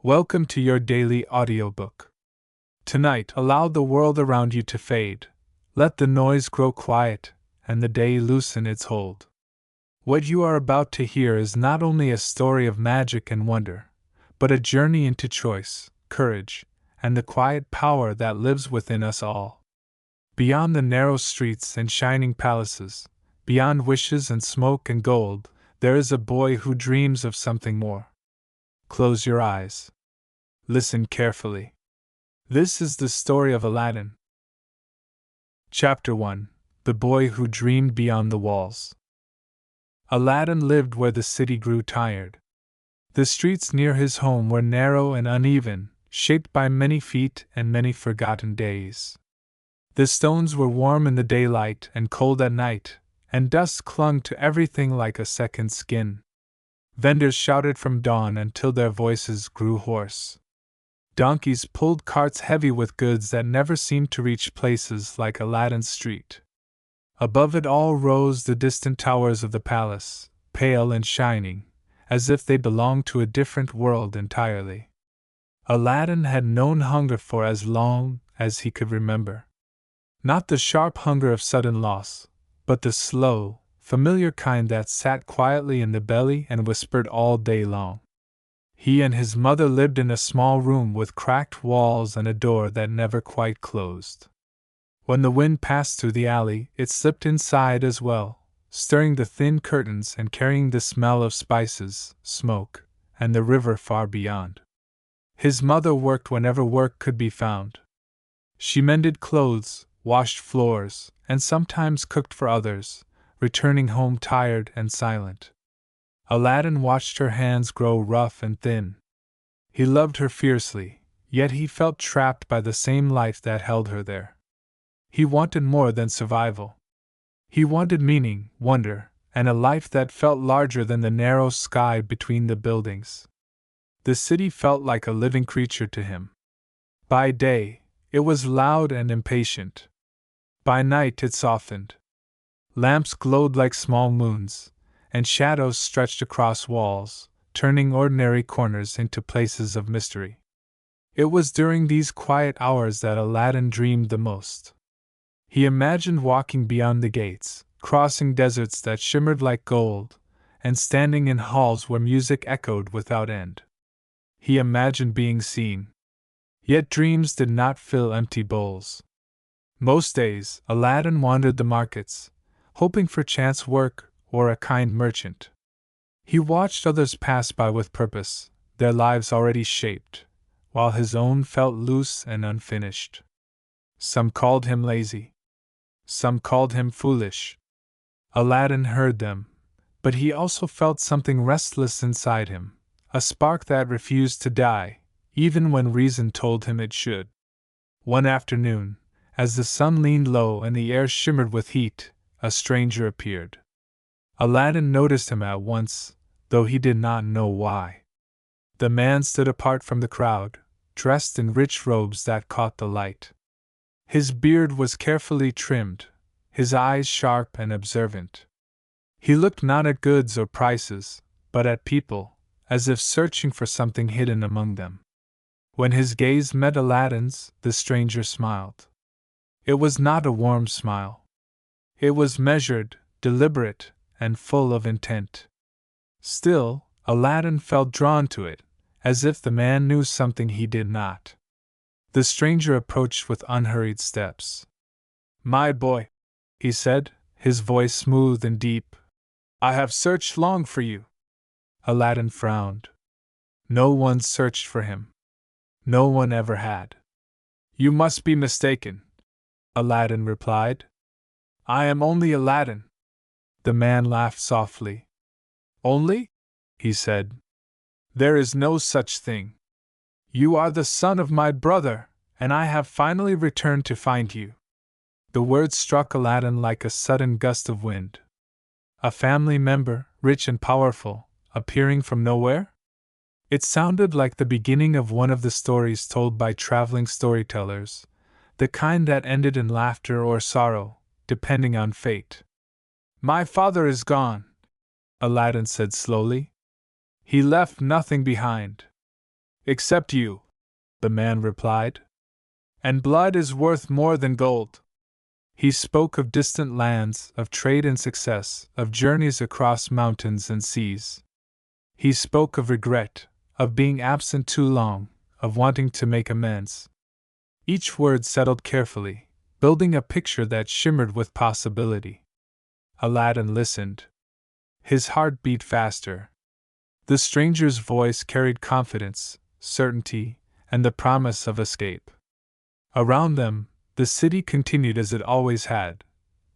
Welcome to your daily audiobook. Tonight, allow the world around you to fade. Let the noise grow quiet, and the day loosen its hold. What you are about to hear is not only a story of magic and wonder, but a journey into choice, courage, and the quiet power that lives within us all. Beyond the narrow streets and shining palaces, beyond wishes and smoke and gold, there is a boy who dreams of something more. Close your eyes. Listen carefully. This is the story of Aladdin. Chapter 1: The Boy Who Dreamed Beyond the Walls. Aladdin lived where the city grew tired. The streets near his home were narrow and uneven, shaped by many feet and many forgotten days. The stones were warm in the daylight and cold at night, and dust clung to everything like a second skin. Vendors shouted from dawn until their voices grew hoarse. Donkeys pulled carts heavy with goods that never seemed to reach places like Aladdin's street. Above it all rose the distant towers of the palace, pale and shining, as if they belonged to a different world entirely. Aladdin had known hunger for as long as he could remember. Not the sharp hunger of sudden loss, but the slow, familiar kind that sat quietly in the belly and whispered all day long. He and his mother lived in a small room with cracked walls and a door that never quite closed. When the wind passed through the alley, it slipped inside as well, stirring the thin curtains and carrying the smell of spices, smoke, and the river far beyond. His mother worked whenever work could be found. She mended clothes, washed floors, and sometimes cooked for others, returning home tired and silent. Aladdin watched her hands grow rough and thin. He loved her fiercely, yet he felt trapped by the same life that held her there. He wanted more than survival. He wanted meaning, wonder, and a life that felt larger than the narrow sky between the buildings. The city felt like a living creature to him. By day, it was loud and impatient. By night it softened. Lamps glowed like small moons, and shadows stretched across walls, turning ordinary corners into places of mystery. It was during these quiet hours that Aladdin dreamed the most. He imagined walking beyond the gates, crossing deserts that shimmered like gold, and standing in halls where music echoed without end. He imagined being seen. Yet dreams did not fill empty bowls. Most days, Aladdin wandered the markets, hoping for chance work or a kind merchant. He watched others pass by with purpose, their lives already shaped, while his own felt loose and unfinished. Some called him lazy. Some called him foolish. Aladdin heard them, but he also felt something restless inside him, a spark that refused to die, even when reason told him it should. One afternoon, as the sun leaned low and the air shimmered with heat, a stranger appeared. Aladdin noticed him at once, though he did not know why. The man stood apart from the crowd, dressed in rich robes that caught the light. His beard was carefully trimmed, his eyes sharp and observant. He looked not at goods or prices, but at people, as if searching for something hidden among them. When his gaze met Aladdin's, the stranger smiled. It was not a warm smile. It was measured, deliberate, and full of intent. Still, Aladdin felt drawn to it, as if the man knew something he did not. The stranger approached with unhurried steps. "My boy," he said, his voice smooth and deep, "I have searched long for you." Aladdin frowned. No one searched for him. No one ever had. "You must be mistaken," Aladdin replied. "I am only Aladdin." The man laughed softly. "Only?" he said. "There is no such thing. You are the son of my brother, and I have finally returned to find you." The words struck Aladdin like a sudden gust of wind. A family member, rich and powerful, appearing from nowhere? It sounded like the beginning of one of the stories told by traveling storytellers, the kind that ended in laughter or sorrow, depending on fate. "My father is gone," Aladdin said slowly. "He left nothing behind." "Except you," the man replied. "And blood is worth more than gold." He spoke of distant lands, of trade and success, of journeys across mountains and seas. He spoke of regret, of being absent too long, of wanting to make amends. Each word settled carefully, building a picture that shimmered with possibility. Aladdin listened. His heart beat faster. The stranger's voice carried confidence, certainty, and the promise of escape. Around them, the city continued as it always had,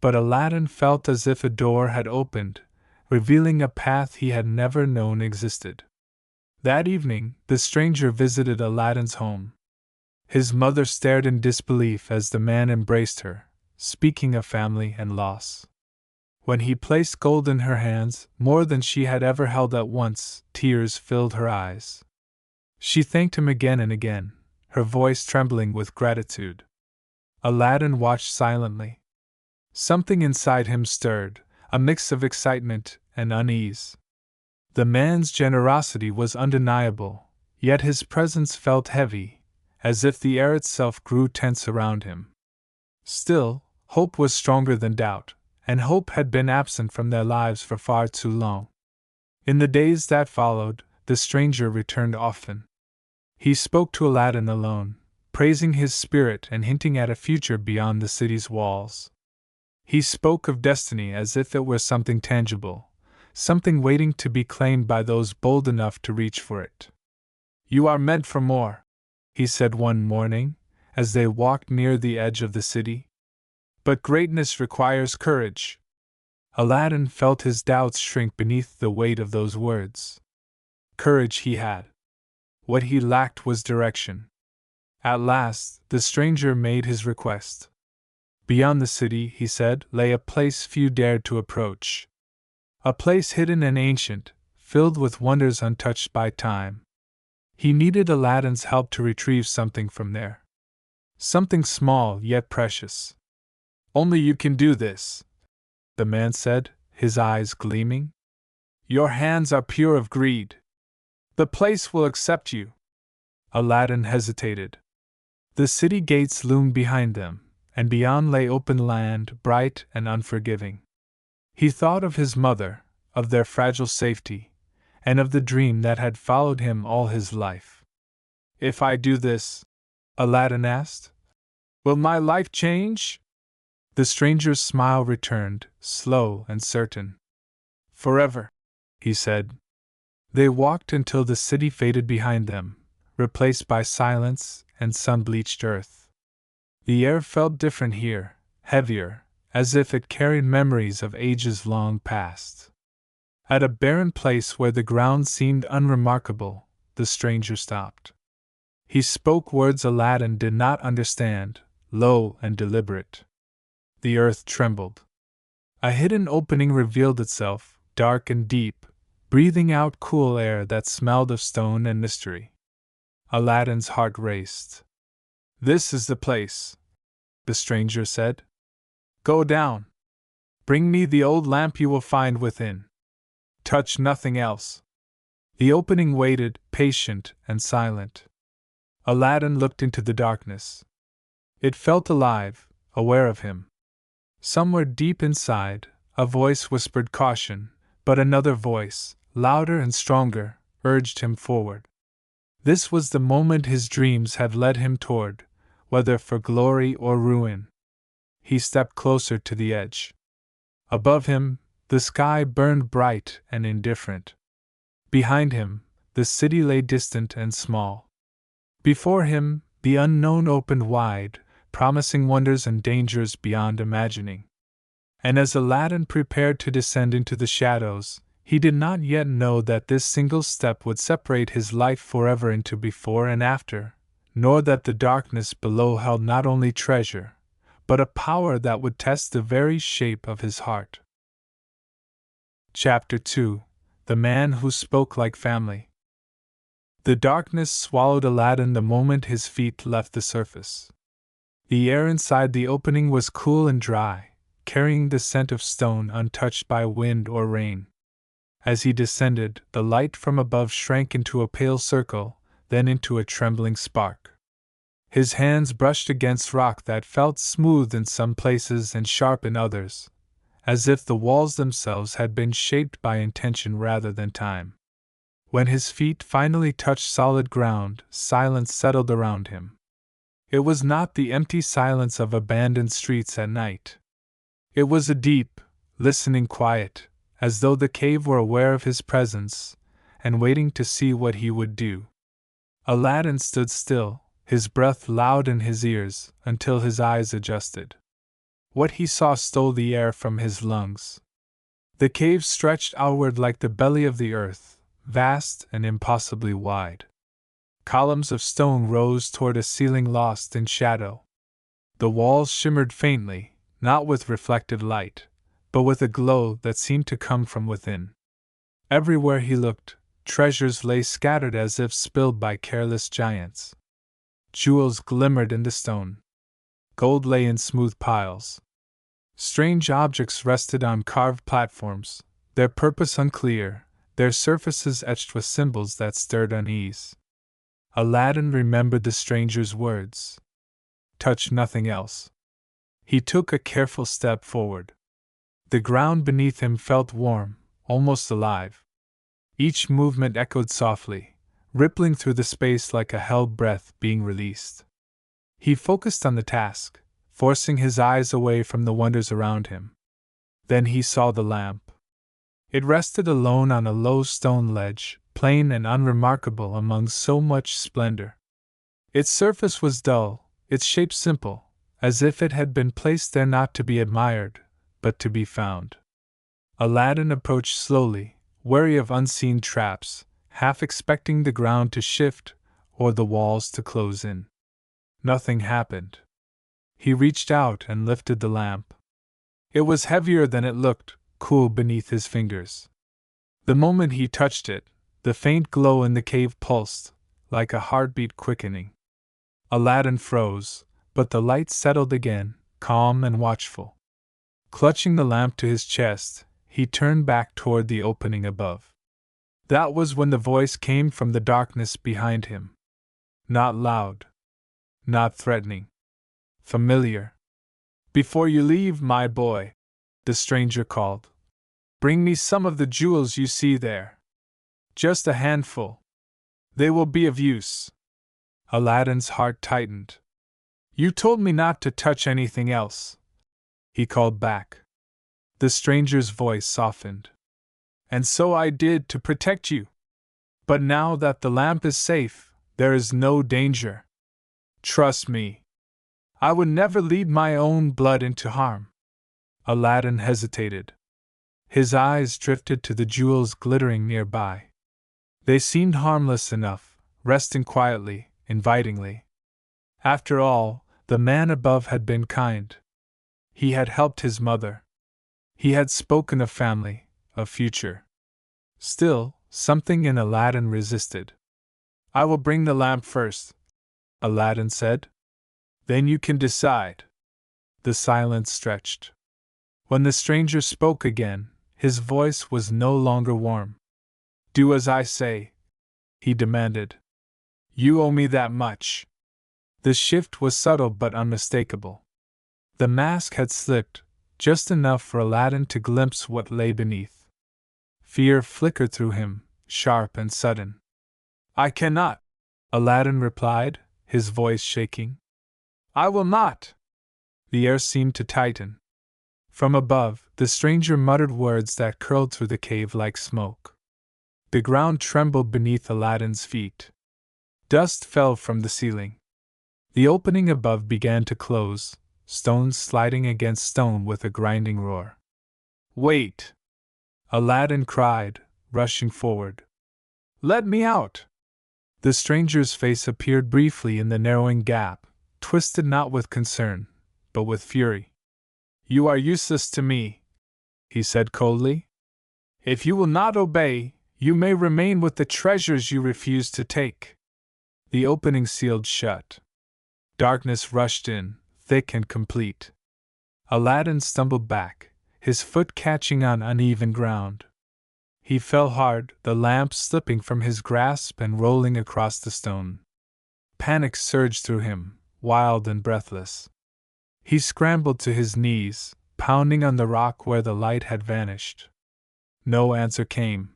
but Aladdin felt as if a door had opened, revealing a path he had never known existed. That evening, the stranger visited Aladdin's home. His mother stared in disbelief as the man embraced her, speaking of family and loss. When he placed gold in her hands, more than she had ever held at once, tears filled her eyes. She thanked him again and again, her voice trembling with gratitude. Aladdin watched silently. Something inside him stirred, a mix of excitement and unease. The man's generosity was undeniable, yet his presence felt heavy, as if the air itself grew tense around him. Still, hope was stronger than doubt, and hope had been absent from their lives for far too long. In the days that followed, the stranger returned often. He spoke to Aladdin alone, praising his spirit and hinting at a future beyond the city's walls. He spoke of destiny as if it were something tangible, something waiting to be claimed by those bold enough to reach for it. "You are meant for more," he said one morning, as they walked near the edge of the city. "But greatness requires courage." Aladdin felt his doubts shrink beneath the weight of those words. Courage he had. What he lacked was direction. At last, the stranger made his request. Beyond the city, he said, lay a place few dared to approach. A place hidden and ancient, filled with wonders untouched by time. He needed Aladdin's help to retrieve something from there. Something small yet precious. "Only you can do this," the man said, his eyes gleaming. "Your hands are pure of greed. The place will accept you." Aladdin hesitated. The city gates loomed behind them, and beyond lay open land, bright and unforgiving. He thought of his mother, of their fragile safety, and of the dream that had followed him all his life. "If I do this," Aladdin asked, "will my life change?" The stranger's smile returned, slow and certain. "Forever," he said. They walked until the city faded behind them, replaced by silence and sun-bleached earth. The air felt different here, heavier, as if it carried memories of ages long past. At a barren place where the ground seemed unremarkable, the stranger stopped. He spoke words Aladdin did not understand, low and deliberate. The earth trembled. A hidden opening revealed itself, dark and deep, breathing out cool air that smelled of stone and mystery. Aladdin's heart raced. "This is the place," the stranger said. "Go down. Bring me the old lamp you will find within. Touch nothing else." The opening waited, patient and silent. Aladdin looked into the darkness. It felt alive, aware of him. Somewhere deep inside, a voice whispered caution, but another voice, louder and stronger, urged him forward. This was the moment his dreams had led him toward, whether for glory or ruin. He stepped closer to the edge. Above him, the sky burned bright and indifferent. Behind him, the city lay distant and small. Before him, the unknown opened wide, promising wonders and dangers beyond imagining. And as Aladdin prepared to descend into the shadows, he did not yet know that this single step would separate his life forever into before and after, nor that the darkness below held not only treasure, but a power that would test the very shape of his heart. Chapter 2: The Man Who Spoke Like Family. The darkness swallowed Aladdin the moment his feet left the surface. The air inside the opening was cool and dry, carrying the scent of stone untouched by wind or rain. As he descended, the light from above shrank into a pale circle, then into a trembling spark. His hands brushed against rock that felt smooth in some places and sharp in others, as if the walls themselves had been shaped by intention rather than time. When his feet finally touched solid ground, silence settled around him. It was not the empty silence of abandoned streets at night. It was a deep, listening quiet, as though the cave were aware of his presence and waiting to see what he would do. Aladdin stood still, his breath loud in his ears, until his eyes adjusted. What he saw stole the air from his lungs. The cave stretched outward like the belly of the earth, vast and impossibly wide. Columns of stone rose toward a ceiling lost in shadow. The walls shimmered faintly, not with reflected light, but with a glow that seemed to come from within. Everywhere he looked, treasures lay scattered as if spilled by careless giants. Jewels glimmered in the stone. Gold lay in smooth piles. Strange objects rested on carved platforms, their purpose unclear, their surfaces etched with symbols that stirred unease. Aladdin remembered the stranger's words. Touch nothing else. He took a careful step forward. The ground beneath him felt warm, almost alive. Each movement echoed softly, rippling through the space like a held breath being released. He focused on the task, forcing his eyes away from the wonders around him. Then he saw the lamp. It rested alone on a low stone ledge, plain and unremarkable among so much splendor. Its surface was dull, its shape simple, as if it had been placed there not to be admired, but to be found. Aladdin approached slowly, wary of unseen traps, half expecting the ground to shift or the walls to close in. Nothing happened. He reached out and lifted the lamp. It was heavier than it looked, cool beneath his fingers. The moment he touched it, the faint glow in the cave pulsed, like a heartbeat quickening. Aladdin froze, but the light settled again, calm and watchful. Clutching the lamp to his chest, he turned back toward the opening above. That was when the voice came from the darkness behind him. Not loud. Not threatening. Familiar. "Before you leave, my boy," the stranger called, "bring me some of the jewels you see there. Just a handful. They will be of use." Aladdin's heart tightened. "You told me not to touch anything else," he called back. The stranger's voice softened. "And so I did to protect you. But now that the lamp is safe, there is no danger. Trust me. I would never lead my own blood into harm." Aladdin hesitated. His eyes drifted to the jewels glittering nearby. They seemed harmless enough, resting quietly, invitingly. After all, the man above had been kind. He had helped his mother. He had spoken of family, of future. Still, something in Aladdin resisted. "I will bring the lamp first," Aladdin said. "Then you can decide." The silence stretched. When the stranger spoke again, his voice was no longer warm. "Do as I say," he demanded. "You owe me that much." The shift was subtle but unmistakable. The mask had slipped, just enough for Aladdin to glimpse what lay beneath. Fear flickered through him, sharp and sudden. "I cannot," Aladdin replied, his voice shaking. "I will not." The air seemed to tighten. From above, the stranger muttered words that curled through the cave like smoke. The ground trembled beneath Aladdin's feet. Dust fell from the ceiling. The opening above began to close, stones sliding against stone with a grinding roar. "Wait!" Aladdin cried, rushing forward. "Let me out!" The stranger's face appeared briefly in the narrowing gap, twisted not with concern, but with fury. "You are useless to me," he said coldly. "If you will not obey, you may remain with the treasures you refuse to take." The opening sealed shut. Darkness rushed in, thick and complete. Aladdin stumbled back, his foot catching on uneven ground. He fell hard, the lamp slipping from his grasp and rolling across the stone. Panic surged through him, wild and breathless. He scrambled to his knees, pounding on the rock where the light had vanished. No answer came.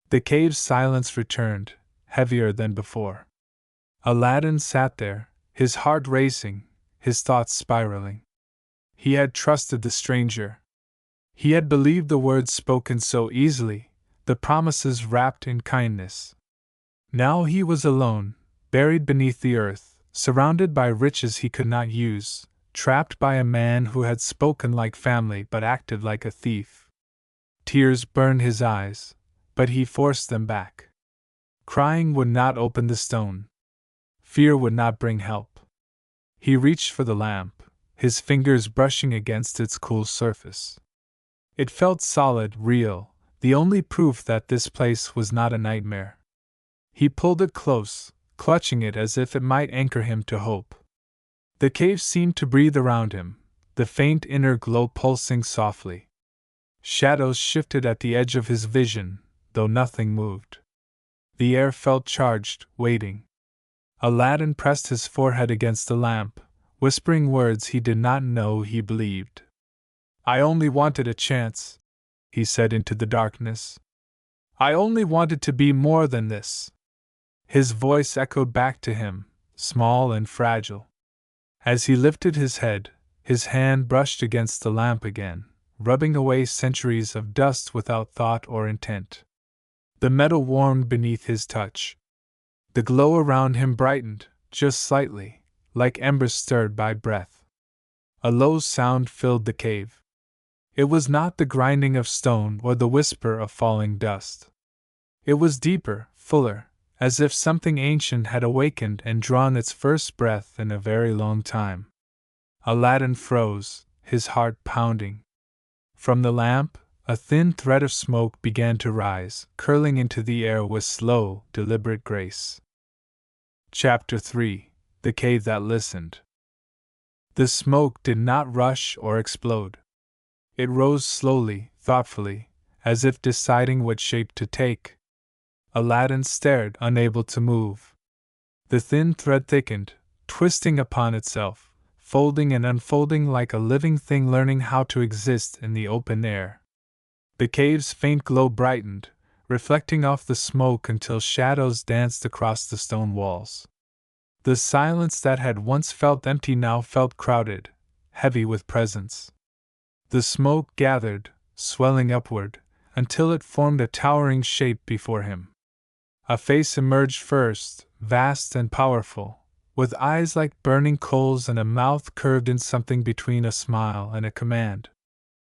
The cave's silence returned, heavier than before. Aladdin sat there, his heart racing, his thoughts spiraling. He had trusted the stranger. He had believed the words spoken so easily, the promises wrapped in kindness. Now he was alone, buried beneath the earth, surrounded by riches he could not use, trapped by a man who had spoken like family but acted like a thief. Tears burned his eyes, but he forced them back. Crying would not open the stone. Fear would not bring help. He reached for the lamp, his fingers brushing against its cool surface. It felt solid, real, the only proof that this place was not a nightmare. He pulled it close, clutching it as if it might anchor him to hope. The cave seemed to breathe around him, the faint inner glow pulsing softly. Shadows shifted at the edge of his vision, though nothing moved. The air felt charged, waiting. Aladdin pressed his forehead against the lamp, whispering words he did not know he believed. "I only wanted a chance," he said into the darkness. "I only wanted to be more than this." His voice echoed back to him, small and fragile. As he lifted his head, his hand brushed against the lamp again, rubbing away centuries of dust without thought or intent. The metal warmed beneath his touch. The glow around him brightened, just slightly, like embers stirred by breath. A low sound filled the cave. It was not the grinding of stone or the whisper of falling dust. It was deeper, fuller, as if something ancient had awakened and drawn its first breath in a very long time. Aladdin froze, his heart pounding. From the lamp, a thin thread of smoke began to rise, curling into the air with slow, deliberate grace. Chapter 3: The Cave That Listened. The smoke did not rush or explode. It rose slowly, thoughtfully, as if deciding what shape to take. Aladdin stared, unable to move. The thin thread thickened, twisting upon itself, folding and unfolding like a living thing learning how to exist in the open air. The cave's faint glow brightened, reflecting off the smoke until shadows danced across the stone walls. The silence that had once felt empty now felt crowded, heavy with presence. The smoke gathered, swelling upward, until it formed a towering shape before him. A face emerged first, vast and powerful, with eyes like burning coals and a mouth curved in something between a smile and a command.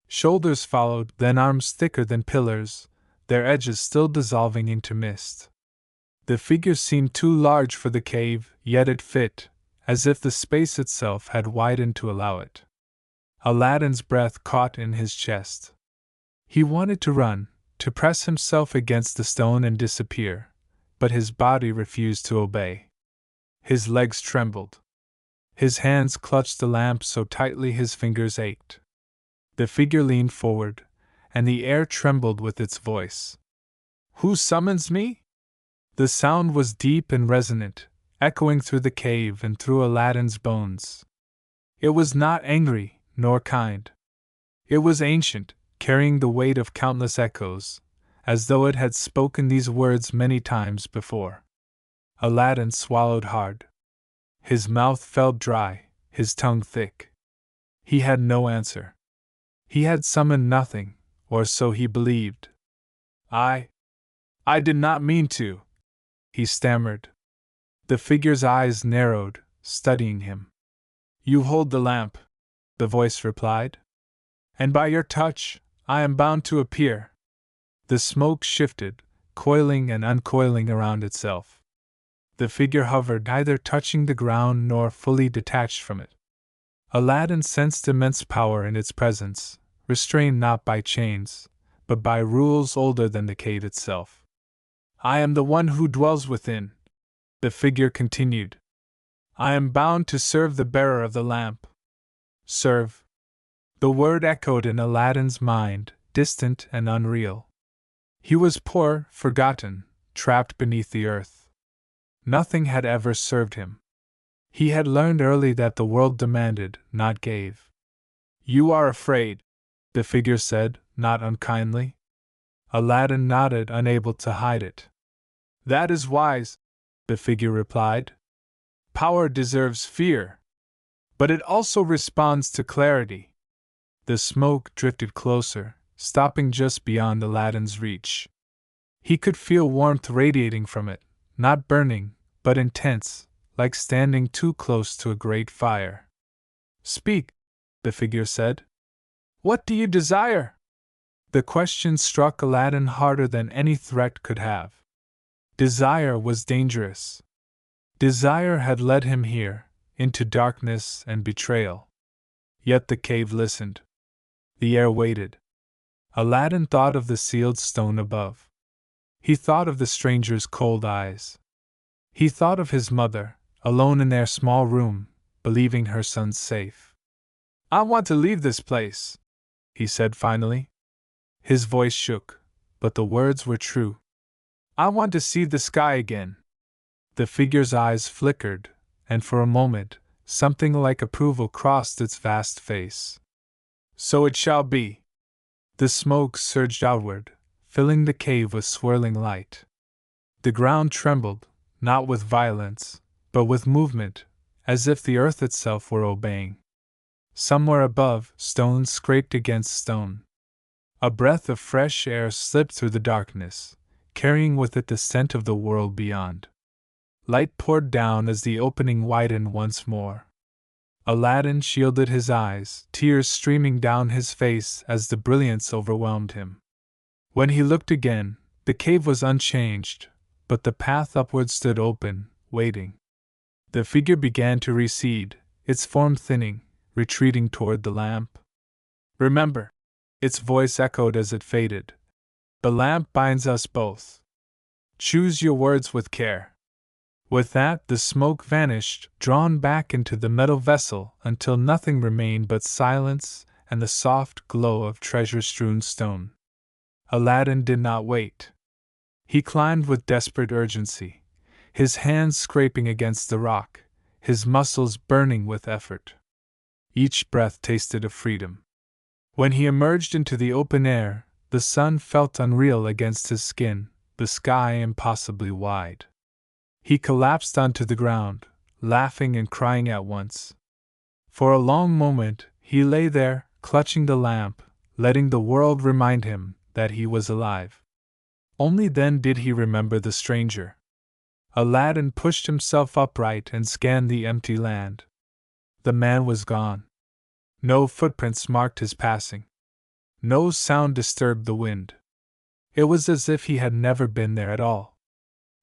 Shoulders followed, then arms thicker than pillars, their edges still dissolving into mist. The figure seemed too large for the cave, yet it fit, as if the space itself had widened to allow it. Aladdin's breath caught in his chest. He wanted to run, to press himself against the stone and disappear, but his body refused to obey. His legs trembled. His hands clutched the lamp so tightly his fingers ached. The figure leaned forward, and the air trembled with its voice. "Who summons me?" The sound was deep and resonant, echoing through the cave and through Aladdin's bones. It was not angry, nor kind. It was ancient, carrying the weight of countless echoes, as though it had spoken these words many times before. Aladdin swallowed hard. His mouth felt dry, his tongue thick. He had no answer. He had summoned nothing, or so he believed. I did not mean to," he stammered. The figure's eyes narrowed, studying him. "You hold the lamp," the voice replied. "And by your touch, I am bound to appear." The smoke shifted, coiling and uncoiling around itself. The figure hovered, neither touching the ground nor fully detached from it. Aladdin sensed immense power in its presence, restrained not by chains, but by rules older than the cave itself. "I am the one who dwells within," the figure continued. "I am bound to serve the bearer of the lamp." Serve. The word echoed in Aladdin's mind, distant and unreal. He was poor, forgotten, trapped beneath the earth. Nothing had ever served him. He had learned early that the world demanded, not gave. "You are afraid," the figure said, not unkindly. Aladdin nodded, unable to hide it. "That is wise," the figure replied. "Power deserves fear. But it also responds to clarity." The smoke drifted closer, stopping just beyond Aladdin's reach. He could feel warmth radiating from it, not burning, but intense, like standing too close to a great fire. "Speak," the figure said. "What do you desire?" The question struck Aladdin harder than any threat could have. Desire was dangerous. Desire had led him here, into darkness and betrayal. Yet the cave listened. The air waited. Aladdin thought of the sealed stone above. He thought of the stranger's cold eyes. He thought of his mother, alone in their small room, believing her son safe. "I want to leave this place," he said finally. His voice shook, but the words were true. "I want to see the sky again." The figure's eyes flickered, and for a moment, something like approval crossed its vast face. "So it shall be." The smoke surged outward, filling the cave with swirling light. The ground trembled, not with violence, but with movement, as if the earth itself were obeying. Somewhere above, stones scraped against stone. A breath of fresh air slipped through the darkness, carrying with it the scent of the world beyond. Light poured down as the opening widened once more. Aladdin shielded his eyes, tears streaming down his face as the brilliance overwhelmed him. When he looked again, the cave was unchanged, but the path upward stood open, waiting. The figure began to recede, its form thinning, retreating toward the lamp. "Remember," its voice echoed as it faded, "the lamp binds us both. Choose your words with care." With that, the smoke vanished, drawn back into the metal vessel until nothing remained but silence and the soft glow of treasure-strewn stone. Aladdin did not wait. He climbed with desperate urgency, his hands scraping against the rock, his muscles burning with effort. Each breath tasted of freedom. When he emerged into the open air, the sun felt unreal against his skin, the sky impossibly wide. He collapsed onto the ground, laughing and crying at once. For a long moment, he lay there, clutching the lamp, letting the world remind him that he was alive. Only then did he remember the stranger. Aladdin pushed himself upright and scanned the empty land. The man was gone. No footprints marked his passing. No sound disturbed the wind. It was as if he had never been there at all.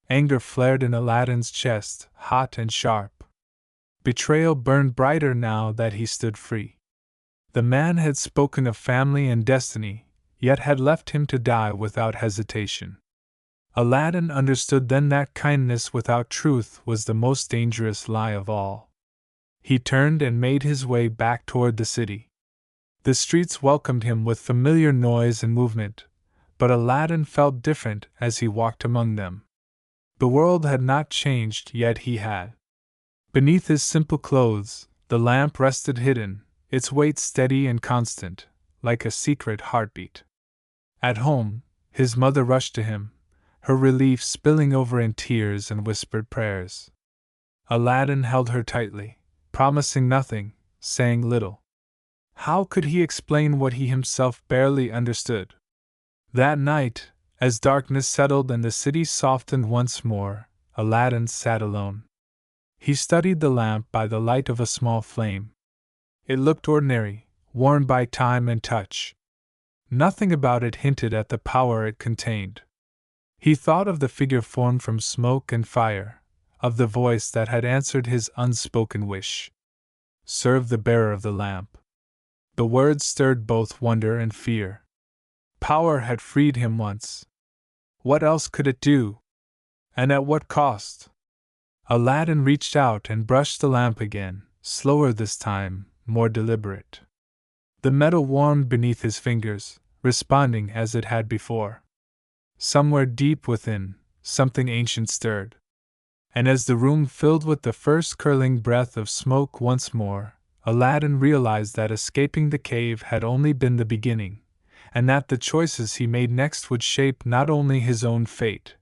Anger flared in Aladdin's chest, hot and sharp. Betrayal burned brighter now that he stood free. The man had spoken of family and destiny, yet had left him to die without hesitation. Aladdin understood then that kindness without truth was the most dangerous lie of all. He turned and made his way back toward the city. The streets welcomed him with familiar noise and movement, but Aladdin felt different as he walked among them. The world had not changed, yet he had. Beneath his simple clothes, the lamp rested hidden, its weight steady and constant, like a secret heartbeat. At home, his mother rushed to him, her relief spilling over in tears and whispered prayers. Aladdin held her tightly, promising nothing, saying little. How could he explain what he himself barely understood? That night, as darkness settled and the city softened once more, Aladdin sat alone. He studied the lamp by the light of a small flame. It looked ordinary, worn by time and touch. Nothing about it hinted at the power it contained. He thought of the figure formed from smoke and fire, of the voice that had answered his unspoken wish. "Serve the bearer of the lamp." The words stirred both wonder and fear. Power had freed him once. What else could it do? And at what cost? Aladdin reached out and brushed the lamp again, slower this time, more deliberate. The metal warmed beneath his fingers, responding as it had before. Somewhere deep within, something ancient stirred. And as the room filled with the first curling breath of smoke once more, Aladdin realized that escaping the cave had only been the beginning, and that the choices he made next would shape not only his own fate,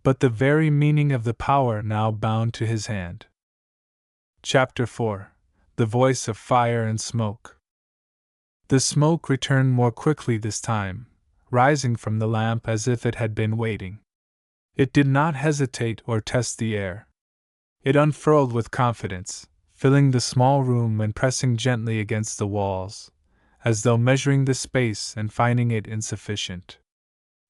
but the very meaning of the power now bound to his hand. Chapter 4: The Voice of Fire and Smoke. The smoke returned more quickly this time, rising from the lamp as if it had been waiting. It did not hesitate or test the air. It unfurled with confidence, filling the small room and pressing gently against the walls, as though measuring the space and finding it insufficient.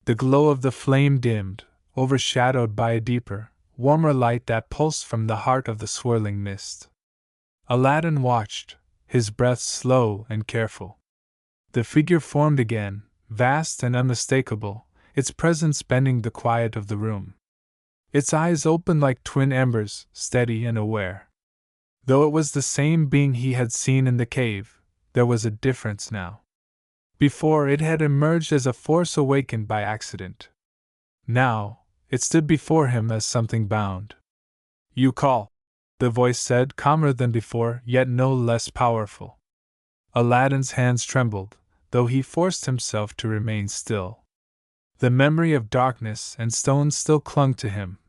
The glow of the flame dimmed, overshadowed by a deeper, warmer light that pulsed from the heart of the swirling mist. Aladdin watched, his breath slow and careful. The figure formed again, vast and unmistakable, its presence bending the quiet of the room. Its eyes opened like twin embers, steady and aware. Though it was the same being he had seen in the cave, there was a difference now. Before, it had emerged as a force awakened by accident. Now, it stood before him as something bound. "You call," the voice said, calmer than before, yet no less powerful. Aladdin's hands trembled, though he forced himself to remain still. The memory of darkness and stone still clung to him,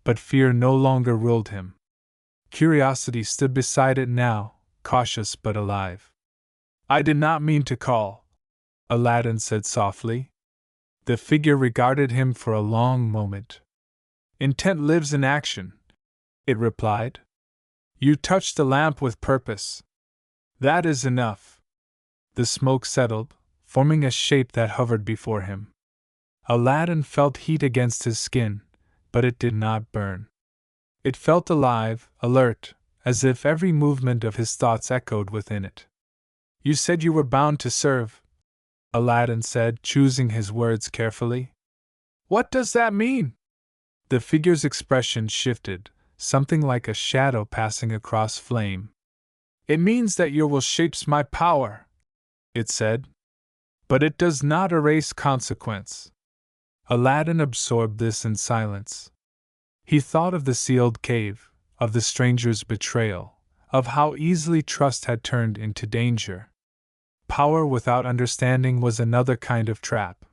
but fear no longer ruled him. Curiosity stood beside it now, cautious but alive. "I did not mean to call," Aladdin said softly. The figure regarded him for a long moment. "Intent lives in action," it replied. "You touched the lamp with purpose. That is enough." The smoke settled, forming a shape that hovered before him. Aladdin felt heat against his skin, but it did not burn. It felt alive, alert, as if every movement of his thoughts echoed within it. "You said you were bound to serve," Aladdin said, choosing his words carefully. "What does that mean?" The figure's expression shifted, something like a shadow passing across flame. "It means that your will shapes my power," it said. "But it does not erase consequence." Aladdin absorbed this in silence. He thought of the sealed cave, of the stranger's betrayal, of how easily trust had turned into danger. Power without understanding was another kind of trap.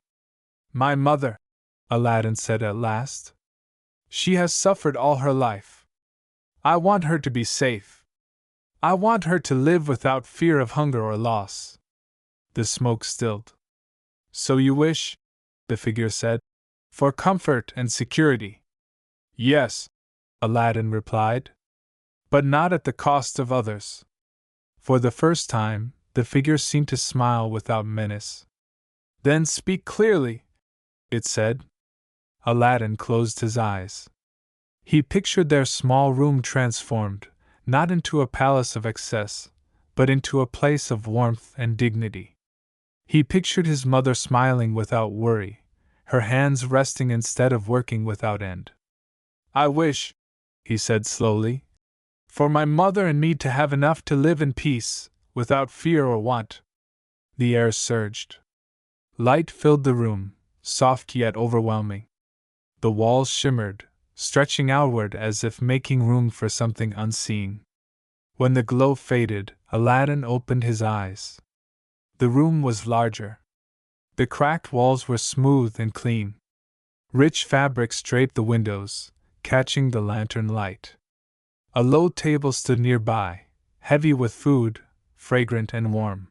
"My mother," Aladdin said at last. "She has suffered all her life. I want her to be safe. I want her to live without fear of hunger or loss." The smoke stilled. "So you wish," the figure said, "for comfort and security." "Yes," Aladdin replied. "But not at the cost of others." For the first time, the figure seemed to smile without menace. "Then speak clearly," it said. Aladdin closed his eyes. He pictured their small room transformed, not into a palace of excess, but into a place of warmth and dignity. He pictured his mother smiling without worry, her hands resting instead of working without end. "I wish," he said slowly, "for my mother and me to have enough to live in peace, without fear or want." The air surged. Light filled the room, soft yet overwhelming. The walls shimmered, stretching outward as if making room for something unseen. When the glow faded, Aladdin opened his eyes. The room was larger. The cracked walls were smooth and clean. Rich fabrics draped the windows, catching the lantern light. A low table stood nearby, heavy with food, fragrant and warm.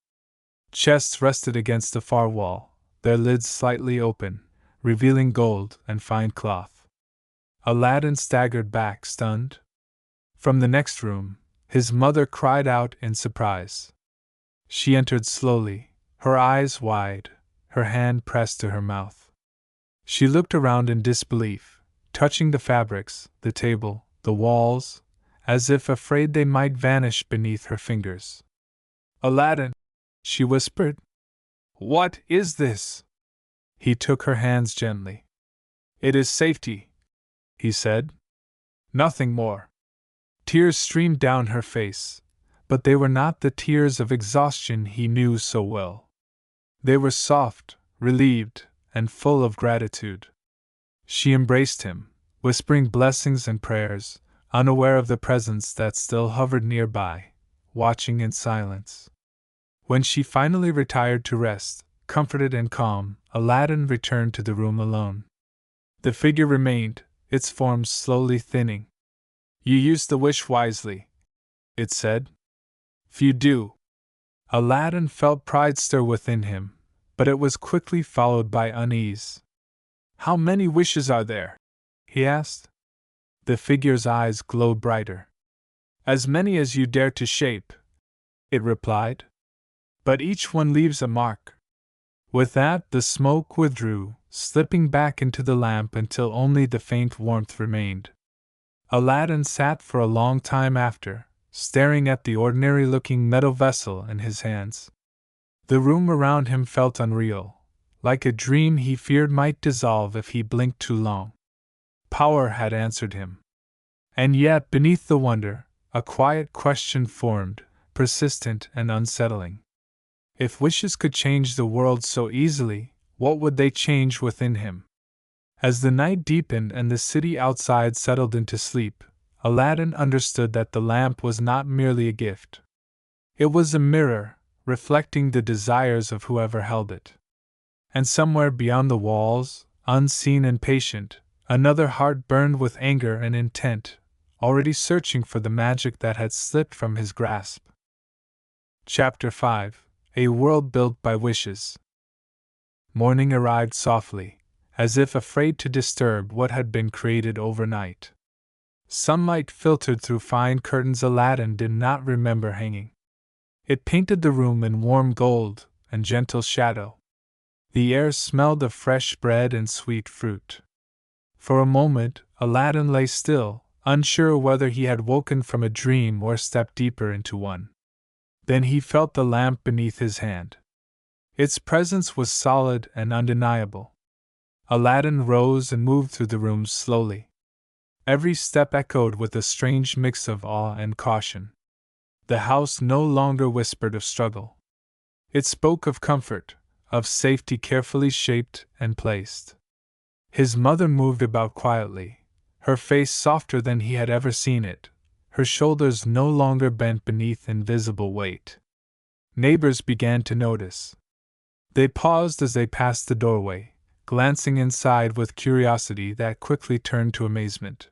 Chests rested against the far wall, their lids slightly open, revealing gold and fine cloth. Aladdin staggered back, stunned. From the next room, his mother cried out in surprise. She entered slowly, her eyes wide, her hand pressed to her mouth. She looked around in disbelief, touching the fabrics, the table, the walls, as if afraid they might vanish beneath her fingers. "Aladdin," she whispered. "What is this?" He took her hands gently. "It is safety," he said. "Nothing more." Tears streamed down her face, but they were not the tears of exhaustion he knew so well. They were soft, relieved, and full of gratitude. She embraced him, whispering blessings and prayers, unaware of the presence that still hovered nearby, watching in silence. When she finally retired to rest, comforted and calm, Aladdin returned to the room alone. The figure remained, its form slowly thinning. "You used the wish wisely," it said. "Few do." Aladdin felt pride stir within him, but it was quickly followed by unease. "How many wishes are there?" he asked. The figure's eyes glowed brighter. "As many as you dare to shape," it replied. "But each one leaves a mark." With that, the smoke withdrew, slipping back into the lamp until only the faint warmth remained. Aladdin sat for a long time after, staring at the ordinary-looking metal vessel in his hands. The room around him felt unreal, like a dream he feared might dissolve if he blinked too long. Power had answered him. And yet, beneath the wonder, a quiet question formed, persistent and unsettling. If wishes could change the world so easily, what would they change within him? As the night deepened and the city outside settled into sleep, Aladdin understood that the lamp was not merely a gift. It was a mirror, reflecting the desires of whoever held it. And somewhere beyond the walls, unseen and patient, another heart burned with anger and intent, already searching for the magic that had slipped from his grasp. Chapter 5: A World Built by Wishes. Morning arrived softly, as if afraid to disturb what had been created overnight. Sunlight filtered through fine curtains Aladdin did not remember hanging. It painted the room in warm gold and gentle shadow. The air smelled of fresh bread and sweet fruit. For a moment, Aladdin lay still, unsure whether he had woken from a dream or stepped deeper into one. Then he felt the lamp beneath his hand. Its presence was solid and undeniable. Aladdin rose and moved through the room slowly. Every step echoed with a strange mix of awe and caution. The house no longer whispered of struggle. It spoke of comfort, of safety carefully shaped and placed. His mother moved about quietly, her face softer than he had ever seen it, her shoulders no longer bent beneath invisible weight. Neighbors began to notice. They paused as they passed the doorway, glancing inside with curiosity that quickly turned to amazement.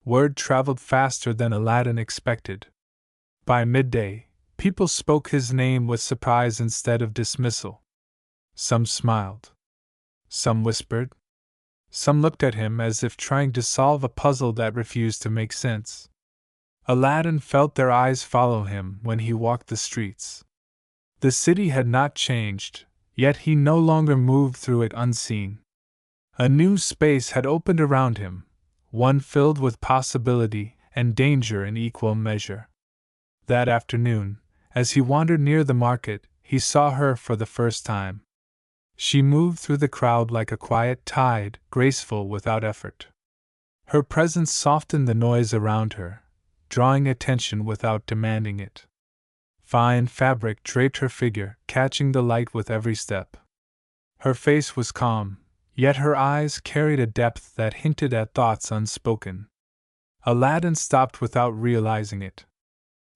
Word traveled faster than Aladdin expected. By midday, people spoke his name with surprise instead of dismissal. Some smiled. Some whispered. Some looked at him as if trying to solve a puzzle that refused to make sense. Aladdin felt their eyes follow him when he walked the streets. The city had not changed, yet he no longer moved through it unseen. A new space had opened around him, one filled with possibility and danger in equal measure. That afternoon, as he wandered near the market, he saw her for the first time. She moved through the crowd like a quiet tide, graceful without effort. Her presence softened the noise around her, drawing attention without demanding it. Fine fabric draped her figure, catching the light with every step. Her face was calm, yet her eyes carried a depth that hinted at thoughts unspoken. Aladdin stopped without realizing it.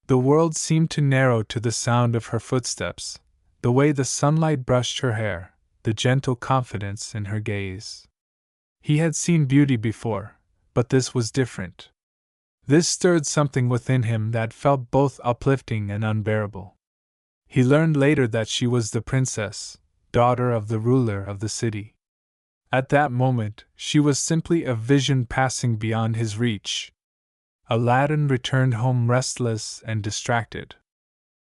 The world seemed to narrow to the sound of her footsteps, the way the sunlight brushed her hair, the gentle confidence in her gaze. He had seen beauty before, but this was different. This stirred something within him that felt both uplifting and unbearable. He learned later that she was the princess, daughter of the ruler of the city. At that moment, she was simply a vision passing beyond his reach. Aladdin returned home restless and distracted.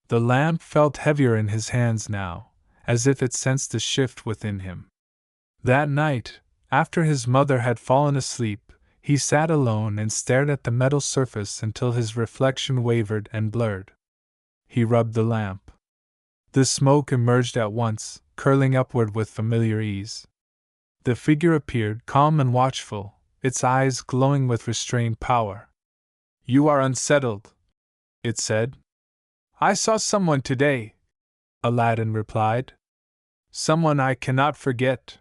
The lamp felt heavier in his hands now, as if it sensed a shift within him. That night, after his mother had fallen asleep, he sat alone and stared at the metal surface until his reflection wavered and blurred. He rubbed the lamp. The smoke emerged at once, curling upward with familiar ease. The figure appeared, calm and watchful, its eyes glowing with restrained power. "You are unsettled," it said. "I saw someone today," Aladdin replied. "Someone I cannot forget."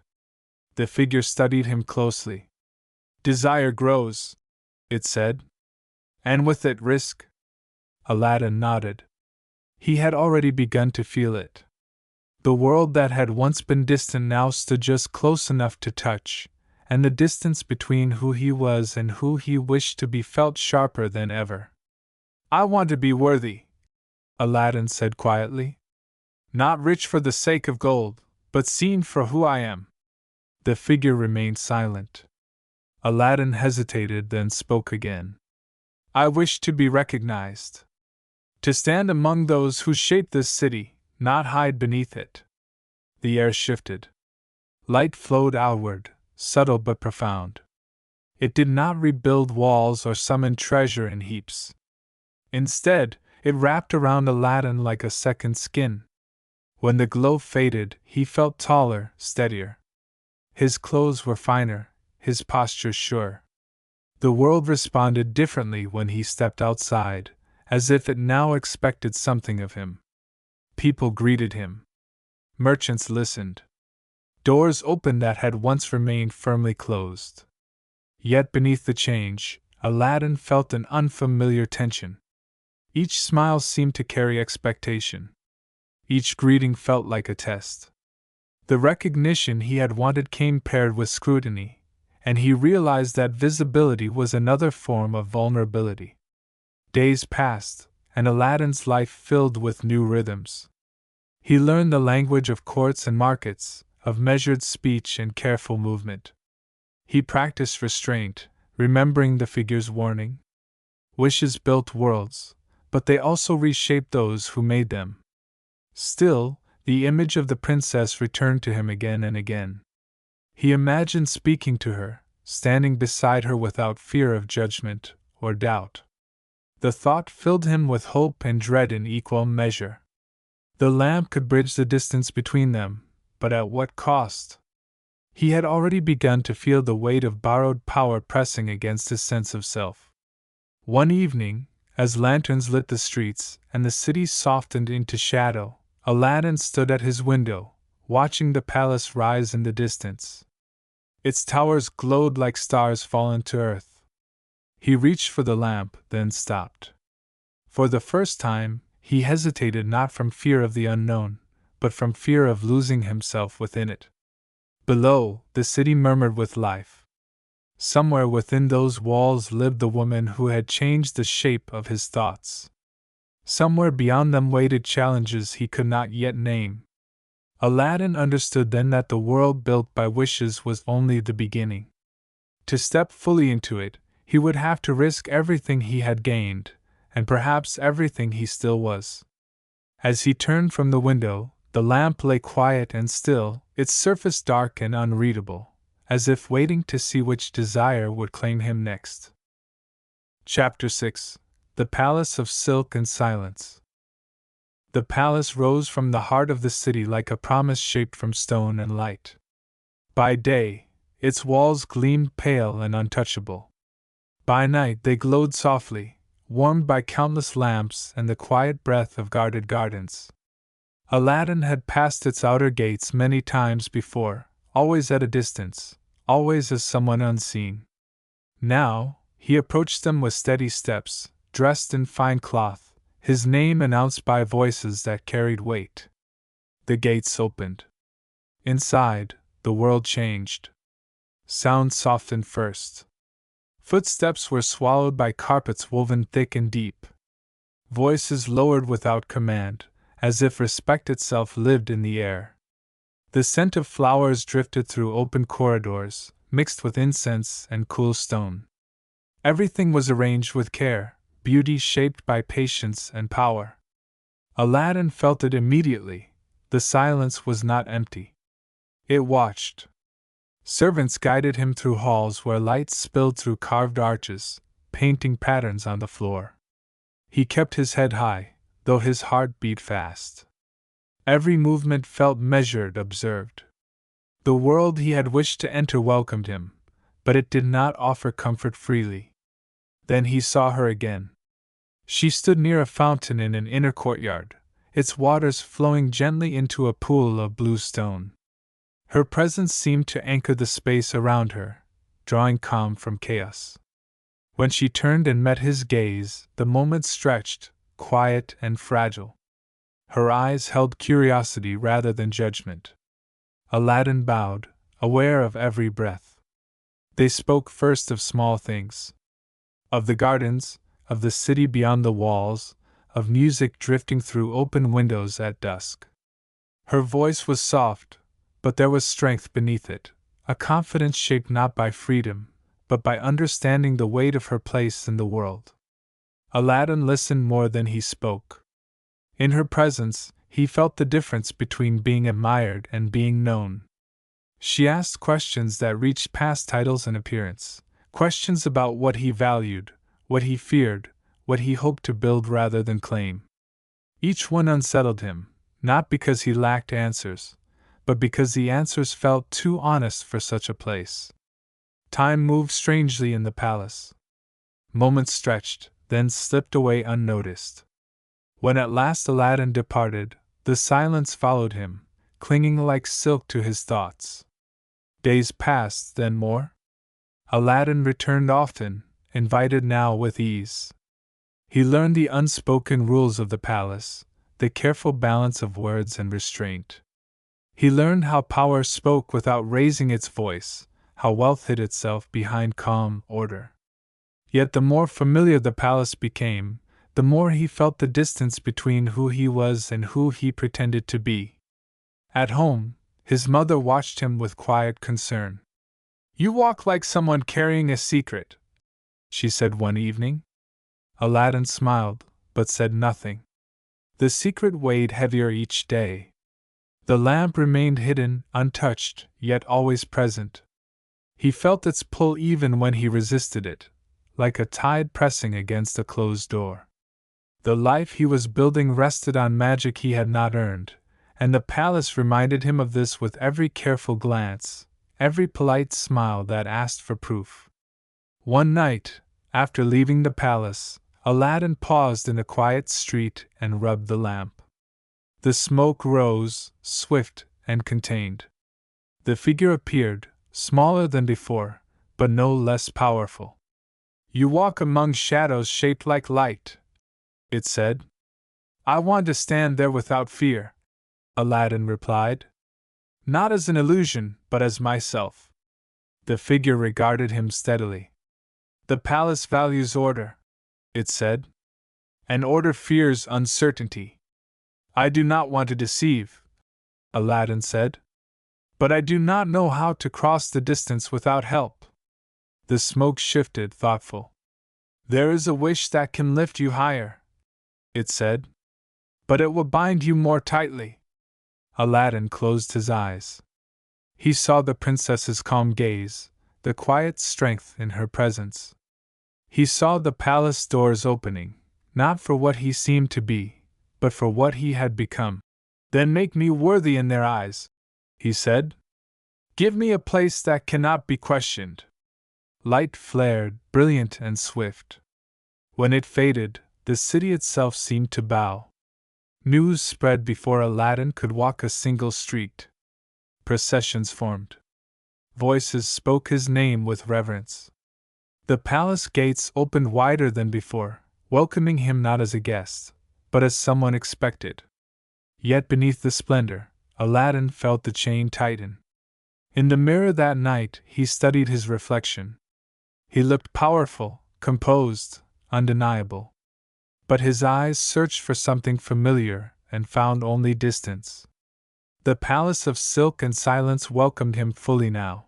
The figure studied him closely. Desire grows, it said. And with it risk. Aladdin nodded. He had already begun to feel it. The world that had once been distant now stood just close enough to touch, and the distance between who he was and who he wished to be felt sharper than ever. I want to be worthy, Aladdin said quietly. Not rich for the sake of gold, but seen for who I am. The figure remained silent. Aladdin hesitated, then spoke again. I wish to be recognized. To stand among those who shape this city, not hide beneath it. The air shifted. Light flowed outward, subtle but profound. It did not rebuild walls or summon treasure in heaps. Instead, it wrapped around Aladdin like a second skin. When the glow faded, he felt taller, steadier. His clothes were finer, his posture sure. The world responded differently when he stepped outside, as if it now expected something of him. People greeted him. Merchants listened. Doors opened that had once remained firmly closed. Yet beneath the change, Aladdin felt an unfamiliar tension. Each smile seemed to carry expectation. Each greeting felt like a test. The recognition he had wanted came paired with scrutiny, and he realized that visibility was another form of vulnerability. Days passed, and Aladdin's life filled with new rhythms. He learned the language of courts and markets, of measured speech and careful movement. He practiced restraint, remembering the figure's warning. Wishes built worlds, but they also reshaped those who made them. Still, the image of the princess returned to him again and again. He imagined speaking to her, standing beside her without fear of judgment or doubt. The thought filled him with hope and dread in equal measure. The lamp could bridge the distance between them, but at what cost? He had already begun to feel the weight of borrowed power pressing against his sense of self. One evening, as lanterns lit the streets and the city softened into shadow, Aladdin stood at his window, watching the palace rise in the distance. Its towers glowed like stars fallen to earth. He reached for the lamp, then stopped. For the first time, he hesitated not from fear of the unknown, but from fear of losing himself within it. Below, the city murmured with life. Somewhere within those walls lived the woman who had changed the shape of his thoughts. Somewhere beyond them waited challenges he could not yet name. Aladdin understood then that the world built by wishes was only the beginning. To step fully into it, he would have to risk everything he had gained, and perhaps everything he still was. As he turned from the window, the lamp lay quiet and still, its surface dark and unreadable, as if waiting to see which desire would claim him next. Chapter 6: The Palace of Silk and Silence. The palace rose from the heart of the city like a promise shaped from stone and light. By day, its walls gleamed pale and untouchable. By night they glowed softly, warmed by countless lamps and the quiet breath of guarded gardens. Aladdin had passed its outer gates many times before, always at a distance, always as someone unseen. Now, he approached them with steady steps, dressed in fine cloth, his name announced by voices that carried weight. The gates opened. Inside, the world changed. Sound softened first. Footsteps were swallowed by carpets woven thick and deep. Voices lowered without command, as if respect itself lived in the air. The scent of flowers drifted through open corridors, mixed with incense and cool stone. Everything was arranged with care, beauty shaped by patience and power. Aladdin felt it immediately. The silence was not empty. It watched. Servants guided him through halls where light spilled through carved arches, painting patterns on the floor. He kept his head high, though his heart beat fast. Every movement felt measured, observed. The world he had wished to enter welcomed him, but it did not offer comfort freely. Then he saw her again. She stood near a fountain in an inner courtyard, its waters flowing gently into a pool of blue stone. Her presence seemed to anchor the space around her, drawing calm from chaos. When she turned and met his gaze, the moment stretched, quiet and fragile. Her eyes held curiosity rather than judgment. Aladdin bowed, aware of every breath. They spoke first of small things. Of the gardens, of the city beyond the walls, of music drifting through open windows at dusk. Her voice was soft, but there was strength beneath it, a confidence shaped not by freedom, but by understanding the weight of her place in the world. Aladdin listened more than he spoke. In her presence, he felt the difference between being admired and being known. She asked questions that reached past titles and appearance, questions about what he valued, what he feared, what he hoped to build rather than claim. Each one unsettled him, not because he lacked answers, but because the answers felt too honest for such a place. Time moved strangely in the palace. Moments stretched, then slipped away unnoticed. When at last Aladdin departed, the silence followed him, clinging like silk to his thoughts. Days passed, then more. Aladdin returned often, invited now with ease. He learned the unspoken rules of the palace, the careful balance of words and restraint. He learned how power spoke without raising its voice, how wealth hid itself behind calm order. Yet the more familiar the palace became, the more he felt the distance between who he was and who he pretended to be. At home, his mother watched him with quiet concern. "You walk like someone carrying a secret," she said one evening. Aladdin smiled, but said nothing. The secret weighed heavier each day. The lamp remained hidden, untouched, yet always present. He felt its pull even when he resisted it, like a tide pressing against a closed door. The life he was building rested on magic he had not earned, and the palace reminded him of this with every careful glance, every polite smile that asked for proof. One night, after leaving the palace, Aladdin paused in a quiet street and rubbed the lamp. The smoke rose, swift and contained. The figure appeared, smaller than before, but no less powerful. "You walk among shadows shaped like light," it said. "I want to stand there without fear," Aladdin replied. "Not as an illusion, but as myself." The figure regarded him steadily. "The palace values order," it said. "And order fears uncertainty." "I do not want to deceive," Aladdin said. "But I do not know how to cross the distance without help." The smoke shifted, thoughtful. "There is a wish that can lift you higher," it said. "But it will bind you more tightly." Aladdin closed his eyes. He saw the princess's calm gaze, the quiet strength in her presence. He saw the palace doors opening, not for what he seemed to be, but for what he had become. "Then make me worthy in their eyes," he said. "Give me a place that cannot be questioned." Light flared, brilliant and swift. When it faded, the city itself seemed to bow. News spread before Aladdin could walk a single street. Processions formed. Voices spoke his name with reverence. The palace gates opened wider than before, welcoming him not as a guest, but as someone expected. Yet beneath the splendor, Aladdin felt the chain tighten. In the mirror that night, he studied his reflection. He looked powerful, composed, undeniable. But his eyes searched for something familiar and found only distance. The palace of silk and silence welcomed him fully now.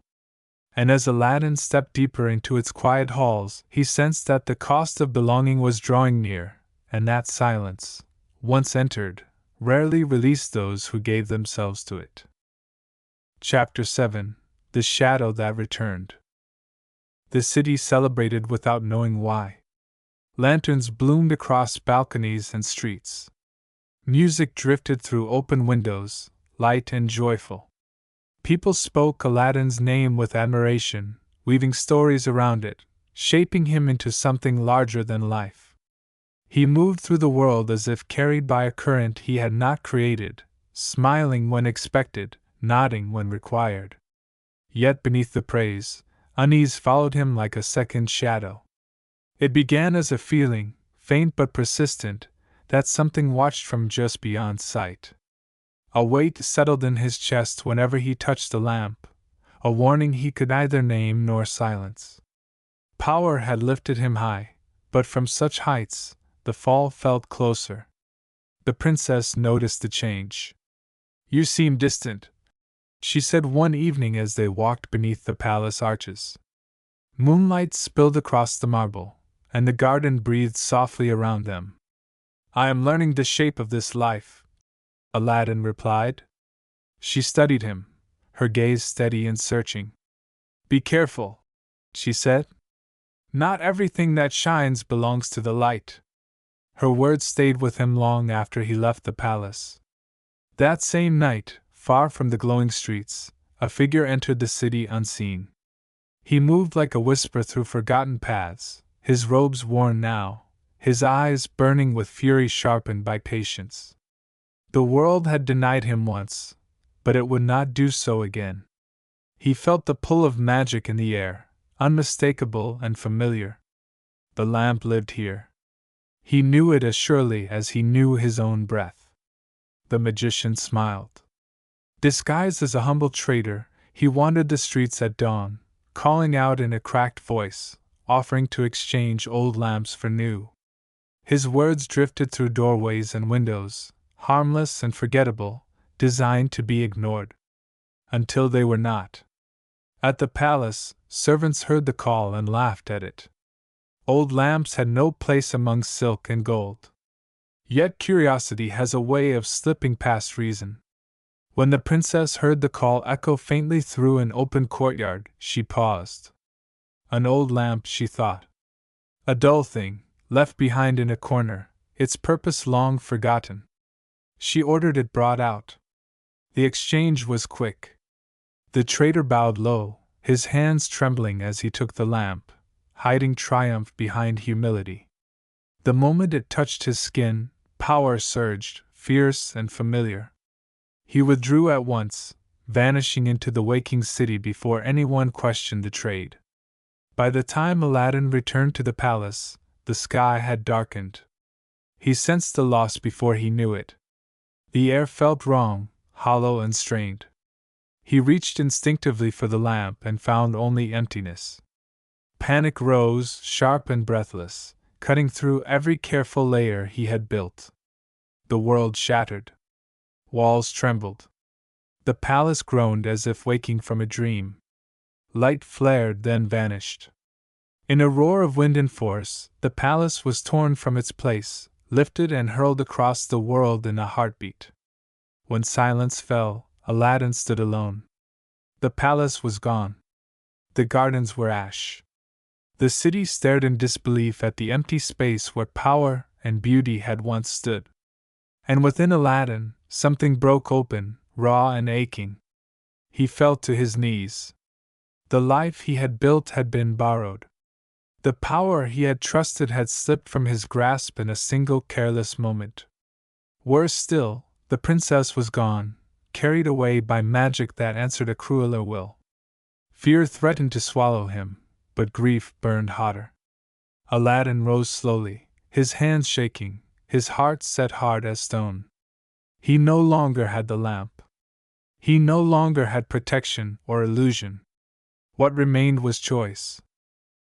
And as Aladdin stepped deeper into its quiet halls, he sensed that the cost of belonging was drawing near, and that silence, once entered, rarely released those who gave themselves to it. Chapter 7: The Shadow That Returned. The city celebrated without knowing why. Lanterns bloomed across balconies and streets. Music drifted through open windows, light and joyful. People spoke Aladdin's name with admiration, weaving stories around it, shaping him into something larger than life. He moved through the world as if carried by a current he had not created, smiling when expected, nodding when required. Yet beneath the praise, Unease followed him like a second shadow. It began as a feeling, faint but persistent, that something watched from just beyond sight. A weight settled in his chest whenever he touched the lamp, a warning he could neither name nor silence. Power had lifted him high, but from such heights, the fall felt closer. The princess noticed the change. "You seem distant," she said one evening as they walked beneath the palace arches. Moonlight spilled across the marble, and the garden breathed softly around them. "I am learning the shape of this life," Aladdin replied. She studied him, her gaze steady and searching. "Be careful," she said. "Not everything that shines belongs to the light." Her words stayed with him long after he left the palace. That same night, far from the glowing streets, a figure entered the city unseen. He moved like a whisper through forgotten paths, his robes worn now, his eyes burning with fury sharpened by patience. The world had denied him once, but it would not do so again. He felt the pull of magic in the air, unmistakable and familiar. The lamp lived here. He knew it as surely as he knew his own breath. The magician smiled. Disguised as a humble trader, he wandered the streets at dawn, calling out in a cracked voice, offering to exchange old lamps for new. His words drifted through doorways and windows, harmless and forgettable, designed to be ignored. Until they were not. At the palace, servants heard the call and laughed at it. Old lamps had no place among silk and gold. Yet curiosity has a way of slipping past reason. When the princess heard the call echo faintly through an open courtyard, she paused. An old lamp, she thought. A dull thing, left behind in a corner, its purpose long forgotten. She ordered it brought out. The exchange was quick. The trader bowed low, his hands trembling as he took the lamp, hiding triumph behind humility. The moment it touched his skin, power surged, fierce and familiar. He withdrew at once, vanishing into the waking city before anyone questioned the trade. By the time Aladdin returned to the palace, the sky had darkened. He sensed the loss before he knew it. The air felt wrong, hollow and strained. He reached instinctively for the lamp and found only emptiness. Panic rose, sharp and breathless, cutting through every careful layer he had built. The world shattered. Walls trembled. The palace groaned as if waking from a dream. Light flared, then vanished. In a roar of wind and force, the palace was torn from its place, lifted and hurled across the world in a heartbeat. When silence fell, Aladdin stood alone. The palace was gone. The gardens were ash. The city stared in disbelief at the empty space where power and beauty had once stood. And within Aladdin, something broke open, raw and aching. He fell to his knees. The life he had built had been borrowed. The power he had trusted had slipped from his grasp in a single careless moment. Worse still, the princess was gone, carried away by magic that answered a crueler will. Fear threatened to swallow him, but grief burned hotter. Aladdin rose slowly, his hands shaking, his heart set hard as stone. He no longer had the lamp. He no longer had protection or illusion. What remained was choice.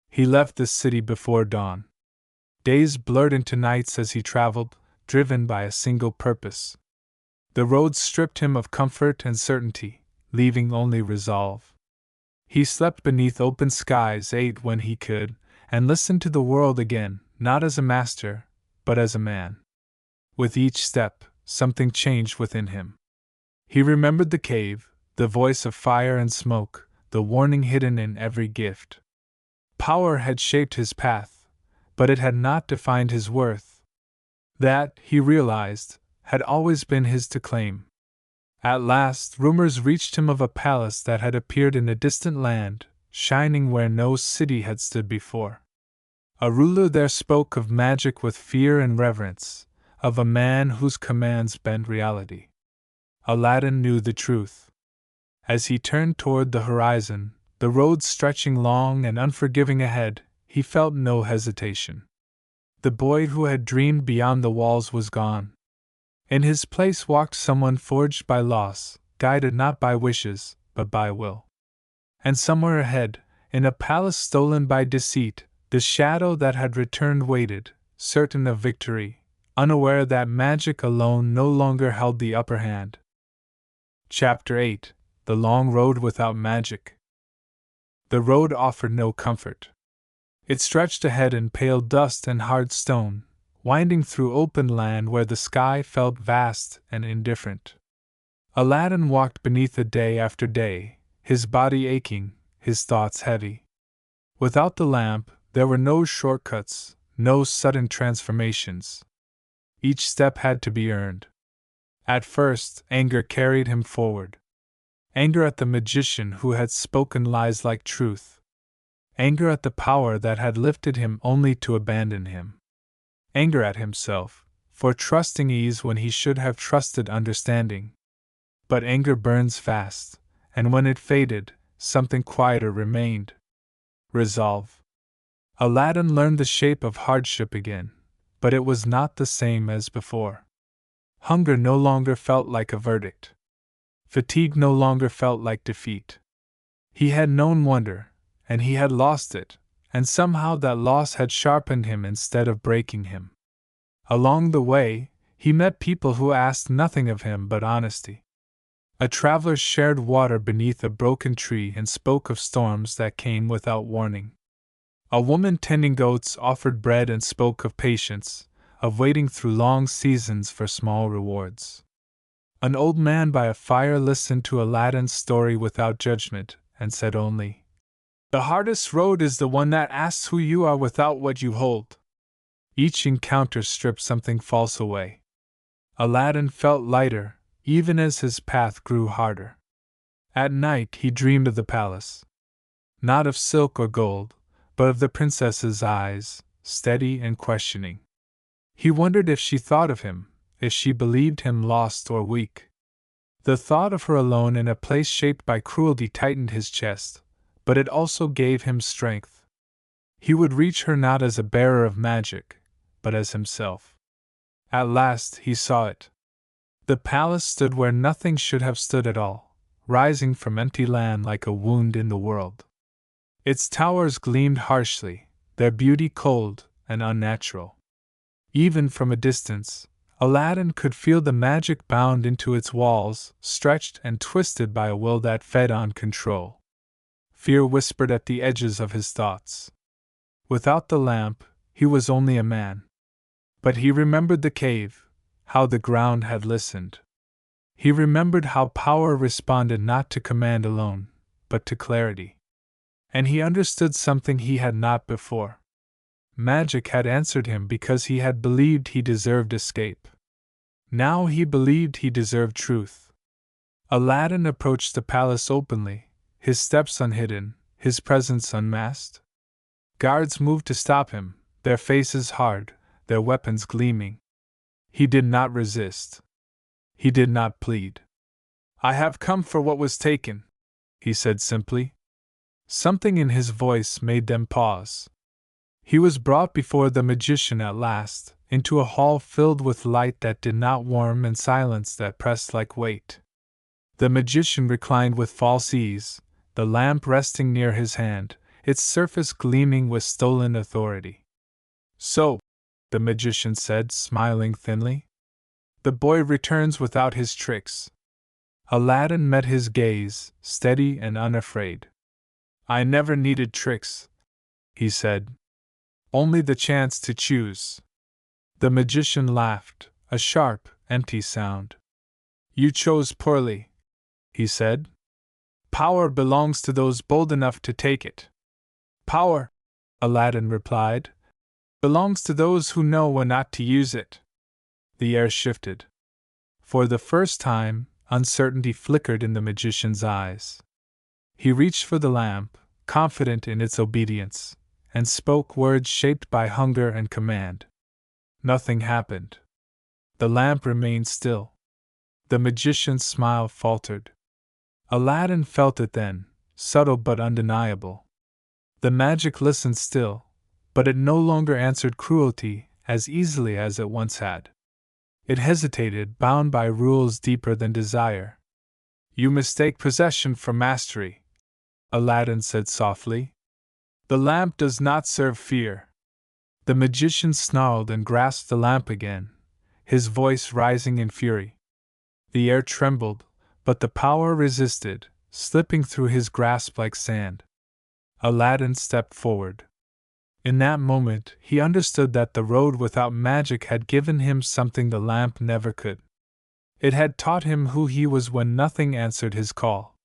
He left the city before dawn. Days blurred into nights as he traveled, driven by a single purpose. The road stripped him of comfort and certainty, leaving only resolve. He slept beneath open skies, ate when he could, and listened to the world again, not as a master, but as a man. With each step, something changed within him. He remembered the cave, the voice of fire and smoke, the warning hidden in every gift. Power had shaped his path, but it had not defined his worth. That, he realized, had always been his to claim. At last, rumors reached him of a palace that had appeared in a distant land, shining where no city had stood before. A ruler there spoke of magic with fear and reverence, of a man whose commands bent reality. Aladdin knew the truth. As he turned toward the horizon, the road stretching long and unforgiving ahead, he felt no hesitation. The boy who had dreamed beyond the walls was gone. In his place walked someone forged by loss, guided not by wishes, but by will. And somewhere ahead, in a palace stolen by deceit, the shadow that had returned waited, certain of victory, unaware that magic alone no longer held the upper hand. Chapter 8: The Long Road Without Magic. The road offered no comfort. It stretched ahead in pale dust and hard stone, winding through open land where the sky felt vast and indifferent. Aladdin walked beneath it day after day, his body aching, his thoughts heavy. Without the lamp, there were no shortcuts, no sudden transformations. Each step had to be earned. At first, anger carried him forward. Anger at the magician who had spoken lies like truth. Anger at the power that had lifted him only to abandon him. Anger at himself, for trusting ease when he should have trusted understanding. But anger burns fast, and when it faded, something quieter remained. Resolve. Aladdin learned the shape of hardship again, but it was not the same as before. Hunger no longer felt like a verdict. Fatigue no longer felt like defeat. He had known wonder, and he had lost it, and somehow that loss had sharpened him instead of breaking him. Along the way, he met people who asked nothing of him but honesty. A traveler shared water beneath a broken tree and spoke of storms that came without warning. A woman tending goats offered bread and spoke of patience, of waiting through long seasons for small rewards. An old man by a fire listened to Aladdin's story without judgment, and said only, "The hardest road is the one that asks who you are without what you hold." Each encounter stripped something false away. Aladdin felt lighter, even as his path grew harder. At night he dreamed of the palace. Not of silk or gold, but of the princess's eyes, steady and questioning. He wondered if she thought of him, if she believed him lost or weak. The thought of her alone in a place shaped by cruelty tightened his chest, but it also gave him strength. He would reach her not as a bearer of magic, but as himself. At last he saw it. The palace stood where nothing should have stood at all, rising from empty land like a wound in the world. Its towers gleamed harshly, their beauty cold and unnatural. Even from a distance, Aladdin could feel the magic bound into its walls, stretched and twisted by a will that fed on control. Fear whispered at the edges of his thoughts. Without the lamp, he was only a man. But he remembered the cave, how the ground had listened. He remembered how power responded not to command alone, but to clarity. And he understood something he had not before. Magic had answered him because he had believed he deserved escape. Now he believed he deserved truth. Aladdin approached the palace openly, his steps unhidden, his presence unmasked. Guards moved to stop him, their faces hard, their weapons gleaming. He did not resist. He did not plead. "I have come for what was taken," he said simply. Something in his voice made them pause. He was brought before the magician at last, into a hall filled with light that did not warm and silence that pressed like weight. The magician reclined with false ease, the lamp resting near his hand, its surface gleaming with stolen authority. "So," the magician said, smiling thinly, "the boy returns without his tricks." Aladdin met his gaze, steady and unafraid. "I never needed tricks," he said. "Only the chance to choose." The magician laughed, a sharp, empty sound. "You chose poorly," he said. "Power belongs to those bold enough to take it." "Power," Aladdin replied, "belongs to those who know when not to use it." The air shifted. For the first time, uncertainty flickered in the magician's eyes. He reached for the lamp, confident in its obedience, and spoke words shaped by hunger and command. Nothing happened. The lamp remained still. The magician's smile faltered. Aladdin felt it then, subtle but undeniable. The magic listened still, but it no longer answered cruelty as easily as it once had. It hesitated, bound by rules deeper than desire. "You mistake possession for mastery," Aladdin said softly. "The lamp does not serve fear." The magician snarled and grasped the lamp again, his voice rising in fury. The air trembled, but the power resisted, slipping through his grasp like sand. Aladdin stepped forward. In that moment, he understood that the road without magic had given him something the lamp never could. It had taught him who he was when nothing answered his call.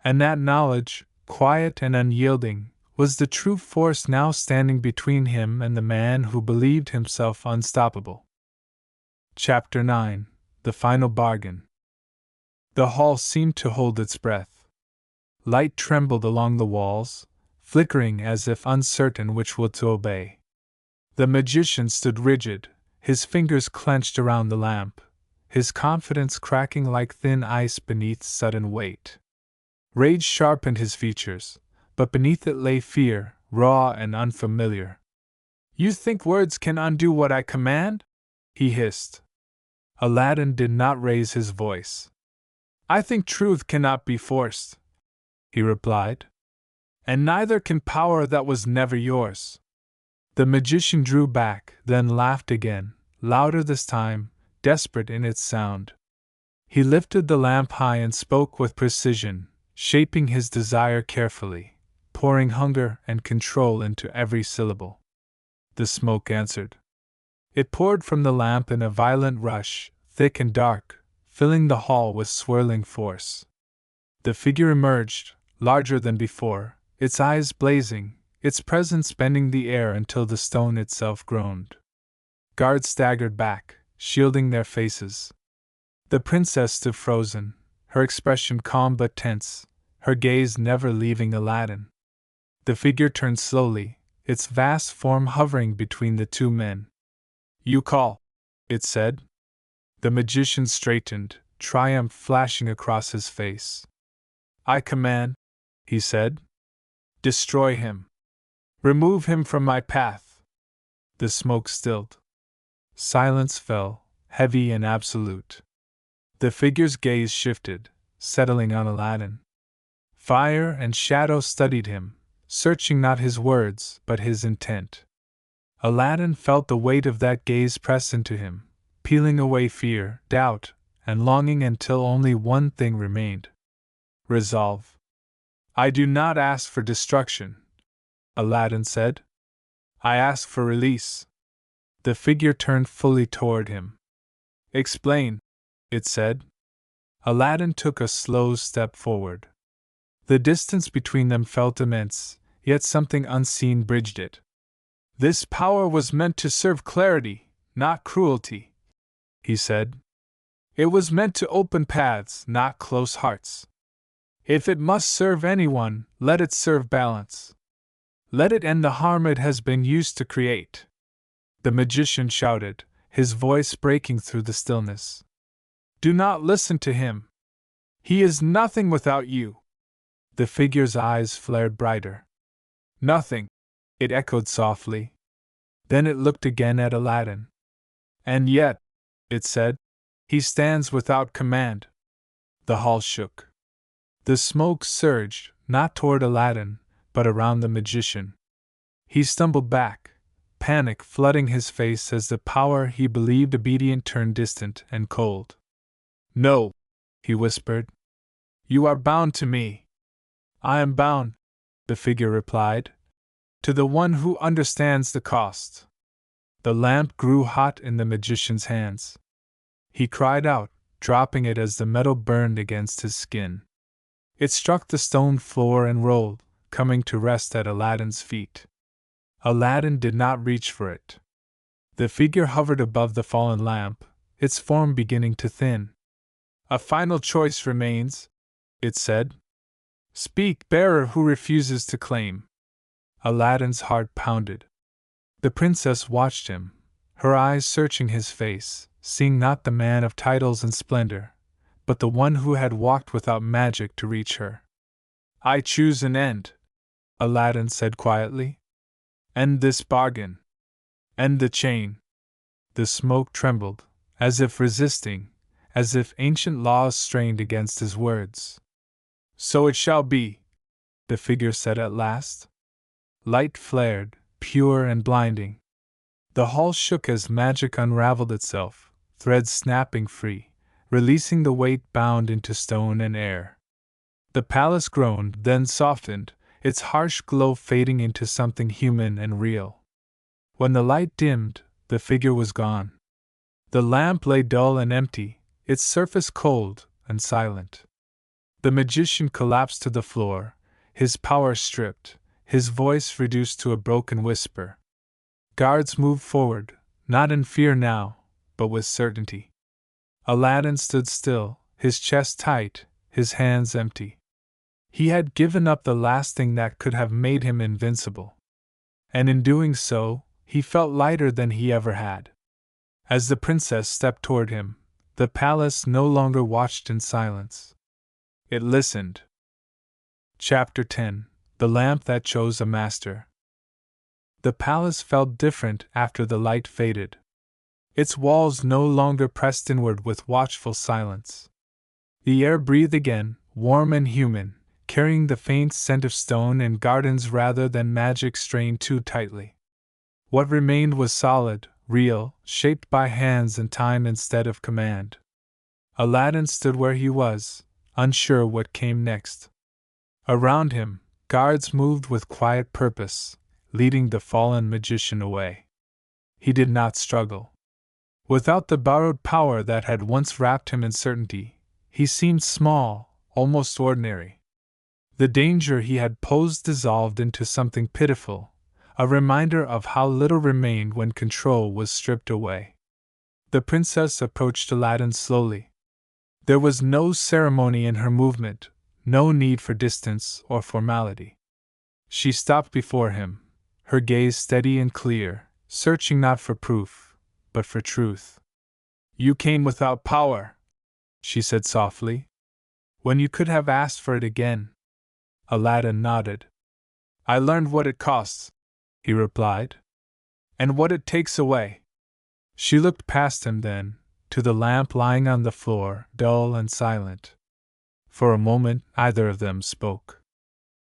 And that knowledge, quiet and unyielding, was the true force now standing between him and the man who believed himself unstoppable. Chapter 9: The Final Bargain. The hall seemed to hold its breath. Light trembled along the walls, flickering as if uncertain which would to obey. The magician stood rigid, his fingers clenched around the lamp, his confidence cracking like thin ice beneath sudden weight. Rage sharpened his features, but beneath it lay fear, raw and unfamiliar. "You think words can undo what I command?" he hissed. Aladdin did not raise his voice. "I think truth cannot be forced," he replied. "And neither can power that was never yours." The magician drew back, then laughed again, louder this time, desperate in its sound. He lifted the lamp high and spoke with precision, shaping his desire carefully, pouring hunger and control into every syllable. The smoke answered. It poured from the lamp in a violent rush, thick and dark, filling the hall with swirling force. The figure emerged, larger than before, its eyes blazing, its presence bending the air until the stone itself groaned. Guards staggered back, shielding their faces. The princess stood frozen, her expression calm but tense, her gaze never leaving Aladdin. The figure turned slowly, its vast form hovering between the two men. "You call," it said. The magician straightened, triumph flashing across his face. "I command," he said. "Destroy him. Remove him from my path." The smoke stilled. Silence fell, heavy and absolute. The figure's gaze shifted, settling on Aladdin. Fire and shadow studied him, searching not his words but his intent. Aladdin felt the weight of that gaze press into him, peeling away fear, doubt, and longing until only one thing remained: resolve. "I do not ask for destruction," Aladdin said. "I ask for release." The figure turned fully toward him. "Explain," it said. Aladdin took a slow step forward. The distance between them felt immense, yet something unseen bridged it. "This power was meant to serve clarity, not cruelty," he said. "It was meant to open paths, not close hearts. If it must serve anyone, let it serve balance. Let it end the harm it has been used to create." The magician shouted, his voice breaking through the stillness. "Do not listen to him. He is nothing without you." The figure's eyes flared brighter. "Nothing," it echoed softly. Then it looked again at Aladdin. "And yet," it said, "he stands without command." The hall shook. The smoke surged, not toward Aladdin, but around the magician. He stumbled back, panic flooding his face as the power he believed obedient turned distant and cold. "No," he whispered. "You are bound to me." "I am bound," the figure replied, "to the one who understands the cost." The lamp grew hot in the magician's hands. He cried out, dropping it as the metal burned against his skin. It struck the stone floor and rolled, coming to rest at Aladdin's feet. Aladdin did not reach for it. The figure hovered above the fallen lamp, its form beginning to thin. "A final choice remains," it said. "Speak, bearer who refuses to claim." Aladdin's heart pounded. The princess watched him, her eyes searching his face, seeing not the man of titles and splendor, but the one who had walked without magic to reach her. I choose an end, Aladdin said quietly. End this bargain. End the chain. The smoke trembled, as if resisting, as if ancient laws strained against his words. So it shall be, the figure said at last. Light flared, pure and blinding. The hall shook as magic unraveled itself, threads snapping free, releasing the weight bound into stone and air. The palace groaned, then softened, its harsh glow fading into something human and real. When the light dimmed, the figure was gone. The lamp lay dull and empty, its surface cold and silent. The magician collapsed to the floor, his power stripped, his voice reduced to a broken whisper. Guards moved forward, not in fear now, but with certainty. Aladdin stood still, his chest tight, his hands empty. He had given up the last thing that could have made him invincible. And in doing so, he felt lighter than he ever had. As the princess stepped toward him, the palace no longer watched in silence. It listened. Chapter 10: The Lamp That Chose a Master. The palace felt different after the light faded. Its walls no longer pressed inward with watchful silence. The air breathed again, warm and human, carrying the faint scent of stone and gardens rather than magic strained too tightly. What remained was solid, real, shaped by hands and time instead of command. Aladdin stood where he was, unsure what came next. Around him, guards moved with quiet purpose, leading the fallen magician away. He did not struggle. Without the borrowed power that had once wrapped him in certainty, he seemed small, almost ordinary. The danger he had posed dissolved into something pitiful, a reminder of how little remained when control was stripped away. The princess approached Aladdin slowly. There was no ceremony in her movement, no need for distance or formality. She stopped before him, her gaze steady and clear, searching not for proof, but for truth. You came without power, she said softly, when you could have asked for it again. Aladdin nodded. I learned what it costs, he replied, and what it takes away. She looked past him then, to the lamp lying on the floor, dull and silent. For a moment, neither of them spoke.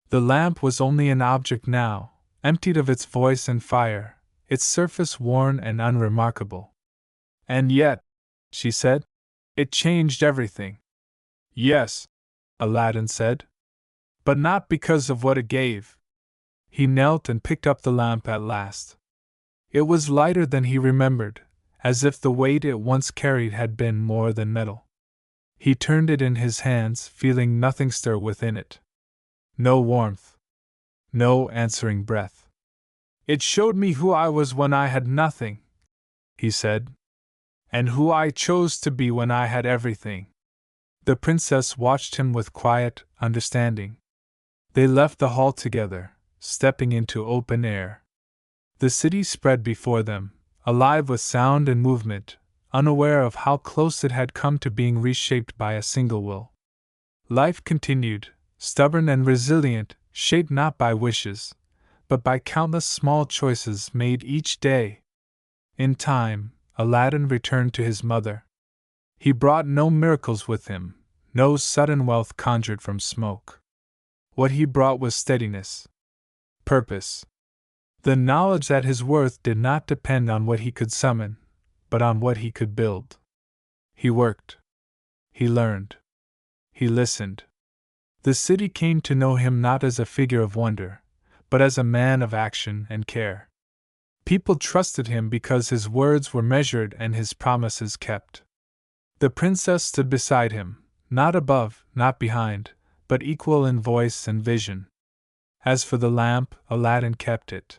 The lamp was only an object now, emptied of its voice and fire, its surface worn and unremarkable. And yet, she said, it changed everything. Yes, Aladdin said, but not because of what it gave. He knelt and picked up the lamp at last. It was lighter than he remembered, as if the weight it once carried had been more than metal. He turned it in his hands, feeling nothing stir within it. No warmth. No answering breath. It showed me who I was when I had nothing, he said, and who I chose to be when I had everything. The princess watched him with quiet understanding. They left the hall together, stepping into open air. The city spread before them, alive with sound and movement, unaware of how close it had come to being reshaped by a single will. Life continued, stubborn and resilient, shaped not by wishes, but by countless small choices made each day. In time, Aladdin returned to his mother. He brought no miracles with him, no sudden wealth conjured from smoke. What he brought was steadiness, purpose, the knowledge that his worth did not depend on what he could summon, but on what he could build. He worked. He learned. He listened. The city came to know him not as a figure of wonder, but as a man of action and care. People trusted him because his words were measured and his promises kept. The princess stood beside him, not above, not behind, but equal in voice and vision. As for the lamp, Aladdin kept it.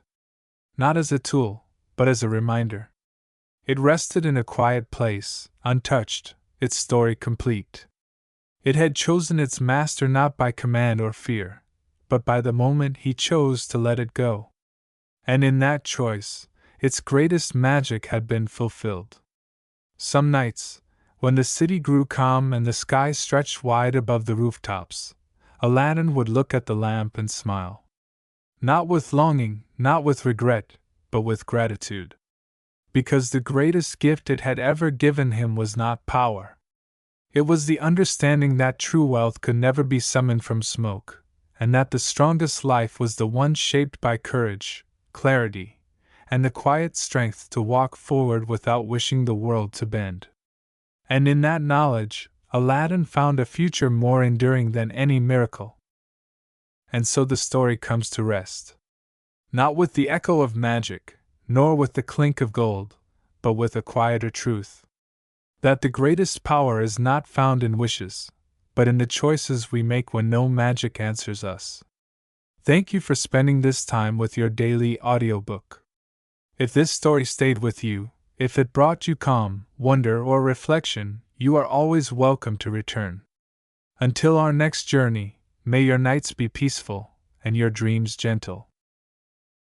Not as a tool, but as a reminder. It rested in a quiet place, untouched, its story complete. It had chosen its master not by command or fear, but by the moment he chose to let it go. And in that choice, its greatest magic had been fulfilled. Some nights, when the city grew calm and the sky stretched wide above the rooftops, Aladdin would look at the lamp and smile. Not with longing, not with regret, but with gratitude. Because the greatest gift it had ever given him was not power. It was the understanding that true wealth could never be summoned from smoke, and that the strongest life was the one shaped by courage, clarity, and the quiet strength to walk forward without wishing the world to bend. And in that knowledge, Aladdin found a future more enduring than any miracle. And so the story comes to rest. Not with the echo of magic, nor with the clink of gold, but with a quieter truth. That the greatest power is not found in wishes, but in the choices we make when no magic answers us. Thank you for spending this time with your daily audiobook. If this story stayed with you, if it brought you calm, wonder, or reflection, you are always welcome to return. Until our next journey, may your nights be peaceful and your dreams gentle.